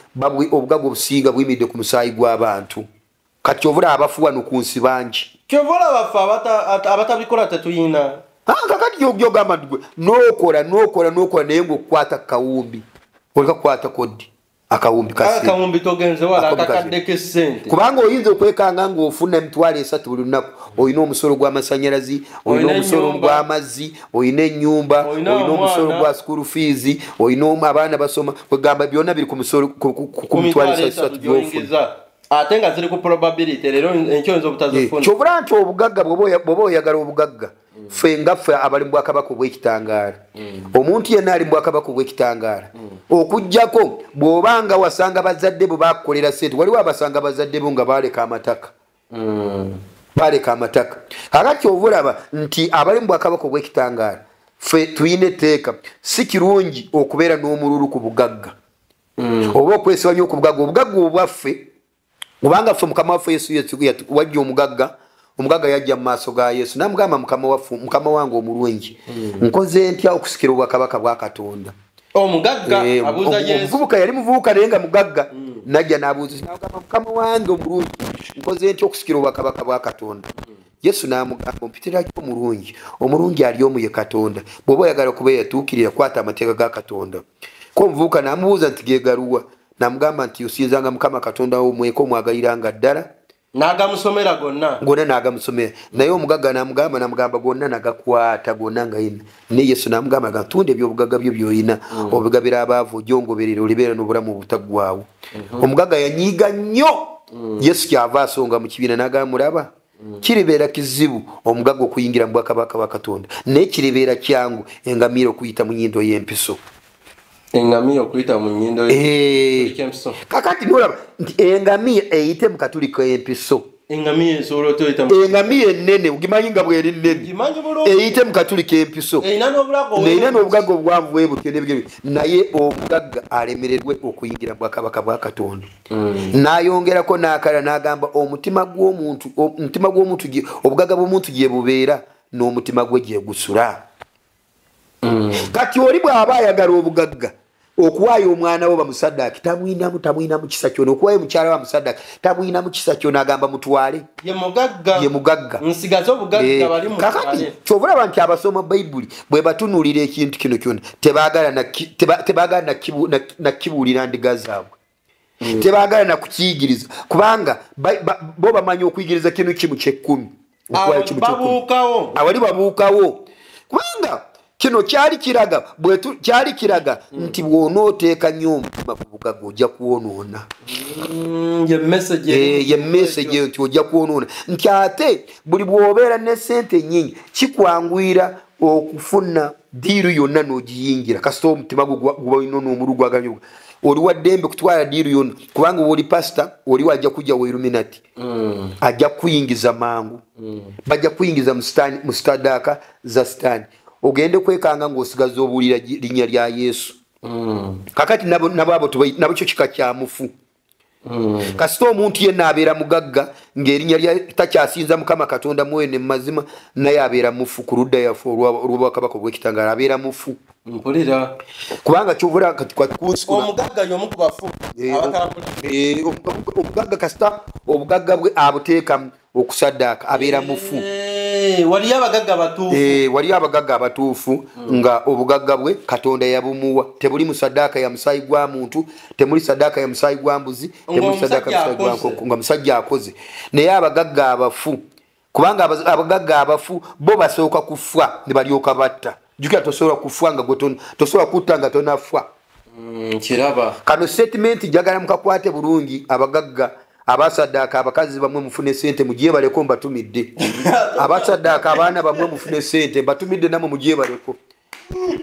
Speaker 1: obugagga obusinga buyimiridde ku musaayi gw'abantu kati kyobula abafu wano ku nsi bangi
Speaker 4: kyovola bafe abatabikola tetuyina
Speaker 1: kakati gyogamba nti gwe nokola naye ngaokukwata kawumbi oleka kukwata kodi
Speaker 4: akawumbi togenze wala akakadde k'essente
Speaker 1: kubanga oyinza okwekanga ng'ofuna emitwalo 3 buli lunaku olina omusolo gw'amasanyalazi olina omusolo gw'amazzi olina ennyumba olina omusolo gwa school fees olina abaana basoma kwegamba byonna biri ku musolo ku mitwalo 3 gy'ofuna
Speaker 4: ate nga ziri ku probability leero enkyonzo obutazifuna
Speaker 1: kyobula nti obugagga bw'oba oyagala obugagga ffe ngaffe abali mu bwakabaka obw'ekitangaala omuntu yenna ali mu bwakabaka obw'ekitangaala okuggyako bw'obanga wasanga bazadde bo bakukolera sente waliwo abasanga bazadde bo nga baaleka amataka baleka amataka kakati ovulaba nti abali mu bwakabaka obw'ekitangaala ffe tuyina etteeka si kirungi okubeera n'omululu ku bugagga oba okwesiba nnyo ku obugagga obwaffe kubanga ffe mukama waffe yesu wajja omugagga yajja mu maaso ga yesu namugamba mukama wange omulungi nkoze ntya okusikira obwakabaka bwa katonda
Speaker 4: omugagga abuuza yesu
Speaker 1: omuvubuka yali muvubuka naye nga mugagga najja n'abuuza n'agamba mukama wange omulungi nkoze ntya okusikira obwakabaka bwa katonda yesu n'amugamba ompitirako omulungi ali omu ye katonda bw'oba oyagala kuba yatuukirira kwata amateeka ga katonda ko omuvubuka n'amubuuza nti gegaluwa n'amugamba nti osinzanga mukama katonda wo mweka omwagaliranga ddala
Speaker 4: n'agamusomera gonna
Speaker 1: n'agamusomera naye omugagga n'amugamba gonna nagakwata gonna nga yina ne yesu n'amugamba gatunda ebyobugagga byo by'oyina obigabira abaavu ojongoberera olibeera n'obulamu obutaggwaawo omugagga yanyiiga nnyo yesu kyava asonga mu kibiina n'agamba mulaba kiribeera kizibu omugagga okuyingira mu bwakabaka bwa katonda naye kiribeera kyangu engamiira okuyita mu nnyindo y'empiso
Speaker 4: engamiya okuyita mu nnyindo y'empiso
Speaker 1: kakati nolaba nti engamiya eyite mu katuli k'empiso
Speaker 4: engamiya esobola otoyita
Speaker 1: engamiya ennene ogimanyi nga bweri nnene eyite mu katuli k'empiso
Speaker 4: eyina
Speaker 1: n'obugagga obuwanvu bwe butyo n'ebigere naye omugagga alemererwe okuyingira mu bwakabaka bwa katonda n'ayongerako n'akala n'agamba omutima gw'omuntu obugagga bw'omuntu gye bubeera n'omutima gwe gye gusula kati oli bw'aba ayagala obugagga okuwaayo omwana wo bamusaddaaki tamwinamu kisa kyona okuwaayo mukyala wa musaddaaki tamwinamu kisa kyona agamba mutwale ye mugagga
Speaker 4: nsigaze obugagga bali mu
Speaker 1: kakati kyovulaba nti abasoma bayibuli bwe batunuulira ekintu kino kyona tebaagala nakibuulira ndiga zaabwe tebaagala nakukiyigiriza kubanga bo bamanyi okuyigiriza kinu kimu kyekkumi awali babuukawo kubanga kino kyali kiraga nti bw'onooteeka nnyo omutima ku bugagga ojja kwonoona ye message nti ojja kwonoona nti ate buli bw'obeera ne sente nnyingi kikwanguyira okufuna diiru yonna n'ogiyingira kasita omutima guba olina n'omulu gwaganya oli wa ddembe kutwala diiru yonna kubanga oli pasita oliwo ajja kujja wa Illuminati ajja kuyingiza mangu bajja kuyingiza mu sitadaaka za sitaani ogende kwekanga ng'osigaza obuulira linnya lya yesu kakati nabo kyo kika kya mufu kasita omuntu yenna abeera mugagga ng'erinnya lya takyasinza mukama katonda mwene mu mazima naye abeera mufu ku ludda yaffe olw'obwakabaka obw'ekitangaala abeera mufu
Speaker 4: mpulira
Speaker 1: kubanga kyovula kati
Speaker 4: omugagga y'omu ku bafu
Speaker 1: omugagga kasita obugagga bwe abuteeka okusaddaaka abeera mufu
Speaker 4: waliyo abagagga abatuufu nga obugagga bwe katonda yabumuwa tebuli mu saddaaka ya musaayi gwa muntu temuli saddaaka ya musaayi gwa mbuzi temuli saddaaka ya musaayi gwa nkoko nga musajja akoze naye abagagga abafu kubanga abagagga abafu bo basooka kufa ne balyoka batta jukira tosobola kufa nga tosobola kutta nga tonafa kiraba
Speaker 1: kano statement jagala mukakwate bulungi abagagga abasaddaaka abakazi bamwe mufune sente mugyebaleko mbatumidde abasaddaaka abaana bamwe mufune sente mbatumidde namwe mugyebaleko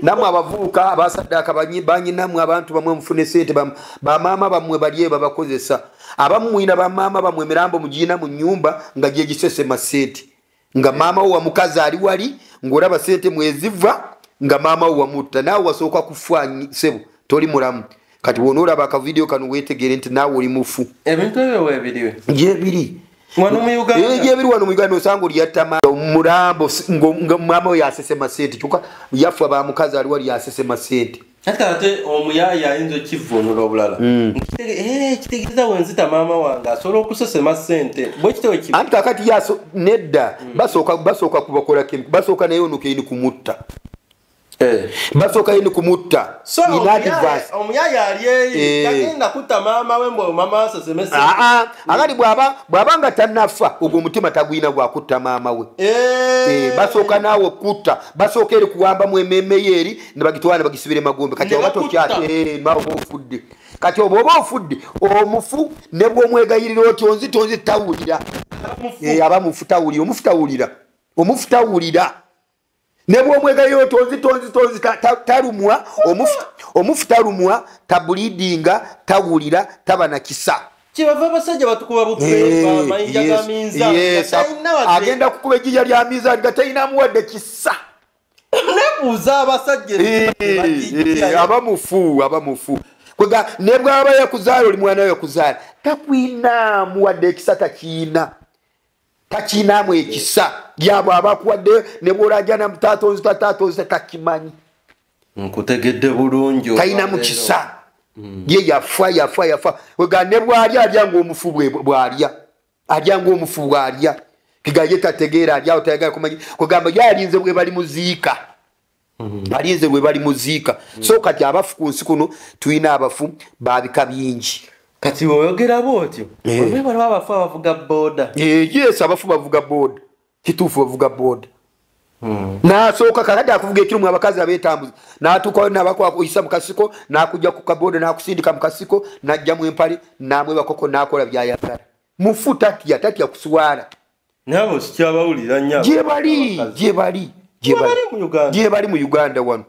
Speaker 1: namwe abavubuka abasaddaaka banyinammwe abantu bamwe mufune sente bamaama bamwe balye babakozesa abamu mwina bamaama bamwe emirambo mugiyina mu nnyumba nga gyegisesema sente nga maama wo wamukazi ali wali ng'olaba sente mweziva nga maama wo wamutta naawe wasooka kufa sebo toli mulamu kati wonoolaba akavidiyo kano weetegere nti naawe oli mufu
Speaker 4: ebintu ebyo weebiriwe
Speaker 1: gyebiri
Speaker 4: gyebiri
Speaker 1: wano mu Uganda osanga oli yatta omulambo nga maama we yasesema sente kyokka yafa bamukazi ali wali yasesema sente
Speaker 4: ate omuyaaya ayinza okivvuunula obulala kitegeeza wenzita maama wange asobola okusesema sente
Speaker 1: anti kakati nedda basooka kubakola basooka naye ono keini kumutta basooka yini kumutta
Speaker 4: omuyaaya ali yagenda kutta maama we mbwe maama aseseme sente
Speaker 1: akati bw'aba nga tannafa ogwo omutima tagwina gwakutta maama we basooka naawe kutta basooka eri kuwambamu emmeeme ye eri ne bagitwala ne bagisibira emagombe kati oba tokyate oba ofudde kati oba ofudde omufu ne bw'omwegayirira otyo nzi tawulira aba mufu tawulira omufu tawulira ne bw'omwegayirira tonzi talumwa omufu talumwa tabulidinga tawulira taba na kisa
Speaker 4: kibava abasajja batukuba bukwe mayinja ga minza
Speaker 1: agenda kukuba ejjija lya minza gatayina muwadde kissa
Speaker 4: nebuuza abasajja
Speaker 1: abamufu kwega ne bwaba yakuzaala oli mwana we yakuzaala takwina muwadde ekisa takiinaamu ekisa gyabo abakuwadde ne bwolajana mutaatonzi takimanyi
Speaker 4: nkutegedde bulungi
Speaker 1: tayinamu kisa ye yafa wega ne bwali alya ng'omufu alya ng'omufu bwalya kigaye tategeera alyawo tayagala kumanyi kugamba yalinze bwe bali muziika alinze bwe bali muziika so kati abafu ku nsi kuno tulina abafu babika bingi
Speaker 4: kati oyogera bwotyo olwebala abafu abavuga booda
Speaker 1: yes abafu bavuga booda kituufu bavuga booda nasooka kakadde akuvuga ekirumu abakazi abeetambuza n'atuukayo nabakuyisa mu kasiko n'akujja ku kabooda n'akusindika mu kasiko n'ajja mu empale n'amwe bakoko n'akola byayagala mufu tatya kuswala
Speaker 4: nabo sikyabawulira nnyo
Speaker 1: gye bali mu Uganda wano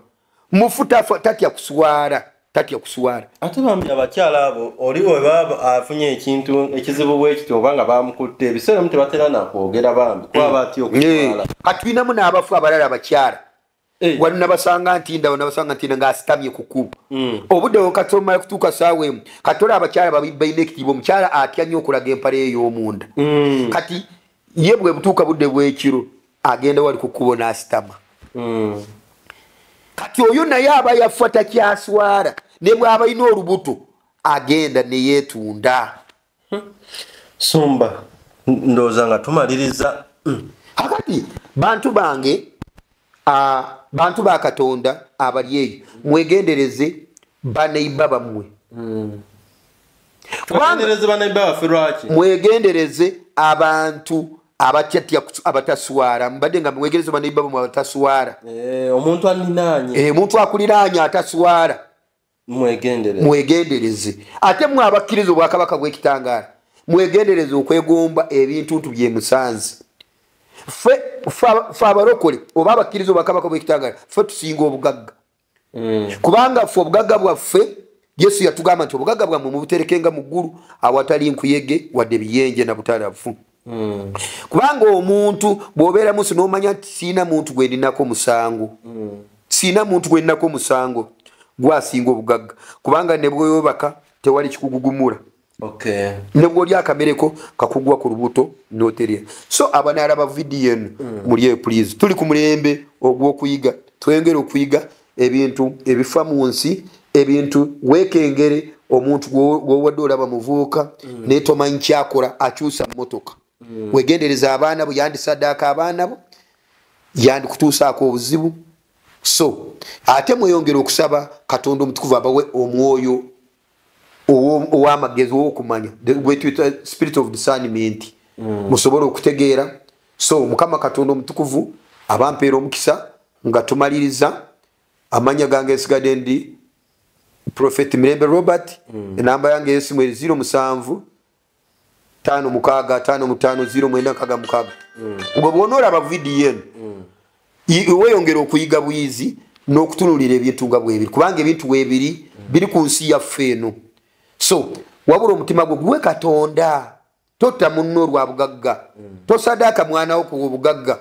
Speaker 1: mufu tatya kuswala
Speaker 4: ate bambi abakyala abo oliwo baba afunye ekintu ekizibu bwekityo oba nga bamukutte ebiseera mu tebatera nakwogera bambi kwaba atyo okuswala
Speaker 1: katulinamu n'abafu abalala abakyala wali nabasanga ntinda ng'asitamye ku kkubo obudde katomala kutuuka saawa emu katola abakyala balina ekitiibwa omukyala atya nnyo okulaga empale ey'omunda kati ye bwe butuuka budde bw'ekiro agenda wali ku kkubo n'asitama kati oyo naye aba yafa takyaswala ne bw'aba alina olubuto agenda ne yeetunda
Speaker 4: sumba ndowooza nga tumaliriza
Speaker 1: kakati bantu bange bantu ba Katonda abali eyo mwegendereze baneiba bammwe mwegendereze abantu abataswala mbadde nga mwegendereze baneiba bammwe abataswala
Speaker 4: omuntu alinanye
Speaker 1: omuntu akuliranye ataswala mwegendereze ate mwe abakkiriza obwakabaka bw'ekitangaala mwegendereze okwegomba ebintuntu byemusanze fe abalokole oba abakkiriza obwakabaka bw'ekitangaala fe tusinga obugagga kubanga fe obugagga bwaffe Yesu yatugamba nti obugagga bwammwe mubuterekenga mu ggulu awatali nkuyege wadde biyenje na butalafu kubanga omuntu bw'obeera musi n'omanya nti siina muntu gwe ndinako musango gwasinga obugagga kubanga ne bweyobaka tewali kikugugumula ne bw'oli akamereko kakugwa ku lubuto noterya so abanaala ba vidiyo eno muli please tuli ku mulembe ogw'okuyiga twengere okuyiga ebintu ebifa mu nsi ebintu weekengere omuntu gwowadde olaba muvuuka naye tomanyi kyakola akyusa mmotoka wegendereza abaana bo yandisaddaaka abaana bo yandikutuusaako obuzibu so ate mweyongera okusaba Katonda omutukuvu abawe omwoyo ow'amagezi ow'okumanya gwetuyita spirit of discernment musobole okutegeera so Mukama Katonda omutukuvu abampeera omukisa nga tumaliriza amanya gange esigadde ndi Prophet Mirembe Robert enamba yange y'essimu 07 5655096 ubwo bw'onoolaba vidiyo eno weyongera okuyiga bwizi n'okutunulira ebintu nga bwebiri kubanga ebintu weebiri biri ku nsi yaffe eno so wabula omutima gwo guwe Katonda totta munno lwa bugagga tosadaaka mwana wo ku bugagga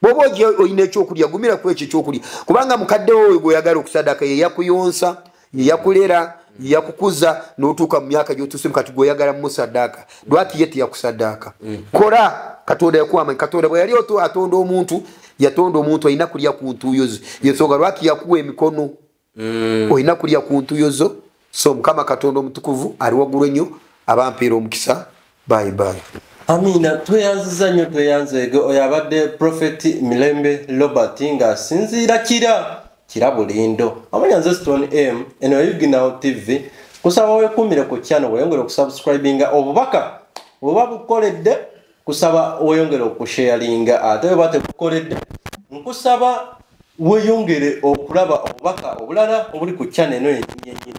Speaker 1: bw'oba olina ekyokulya gumira ku ekyo ekyokulya kubanga mukadde wo gw'oyagala okusadaaka ye yakuyonsa ye yakulera ye yakukuza n'otuuka mu myaka gy'otuuse kati gw'oyagala musaddaaka lwaki ye teyakusaddaaka kola Katonda yakuwamanyi Katonda bwe yali atonda omuntu yatonda omuntu alina kulya ku ntuuyo ze yensonga lwaki yakuwa emikono olina kulya ku ntuuyo zo so Mukama Katonda omutukuvu ali waggulu ennyo abampeera omukisa bye.
Speaker 4: Amina tweyanziza nnyo tweyanzeege oyo abadde Prophet Mirembe Robert ng'asinziira kira bulindo amanya nze Stone M eno Yuginawo TV kusaba weekuumire ku channel weyongere okusubscribinga obubaka oba bukoledde kusaba weyongere okusharinga ate bwe batebukoledde nkusaba weyongere okulaba obubaka obulala obuli ku channel eno yennyini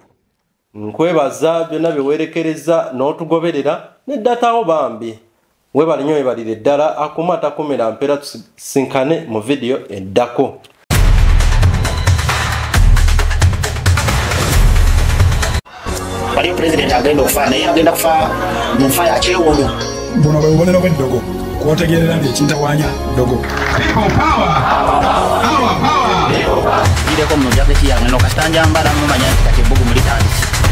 Speaker 4: nkwebaza byonna bye weerekereza n'otugoberera n'eddatawo bambi webale nnyo webalire ddala akuma atakumira mpeera tusinkane mu vidiyo eddako.
Speaker 2: waliyo president agenda okufa naye agenda kufa mu nfa ya kyewondo.
Speaker 3: Buno bwe bubonero bw'eddogo kwotegerera nti ekintawanya ddogo.
Speaker 2: Gireko muno jaketi yange no kasitanja mbala mumanya nti kati ebbugu mulitandise.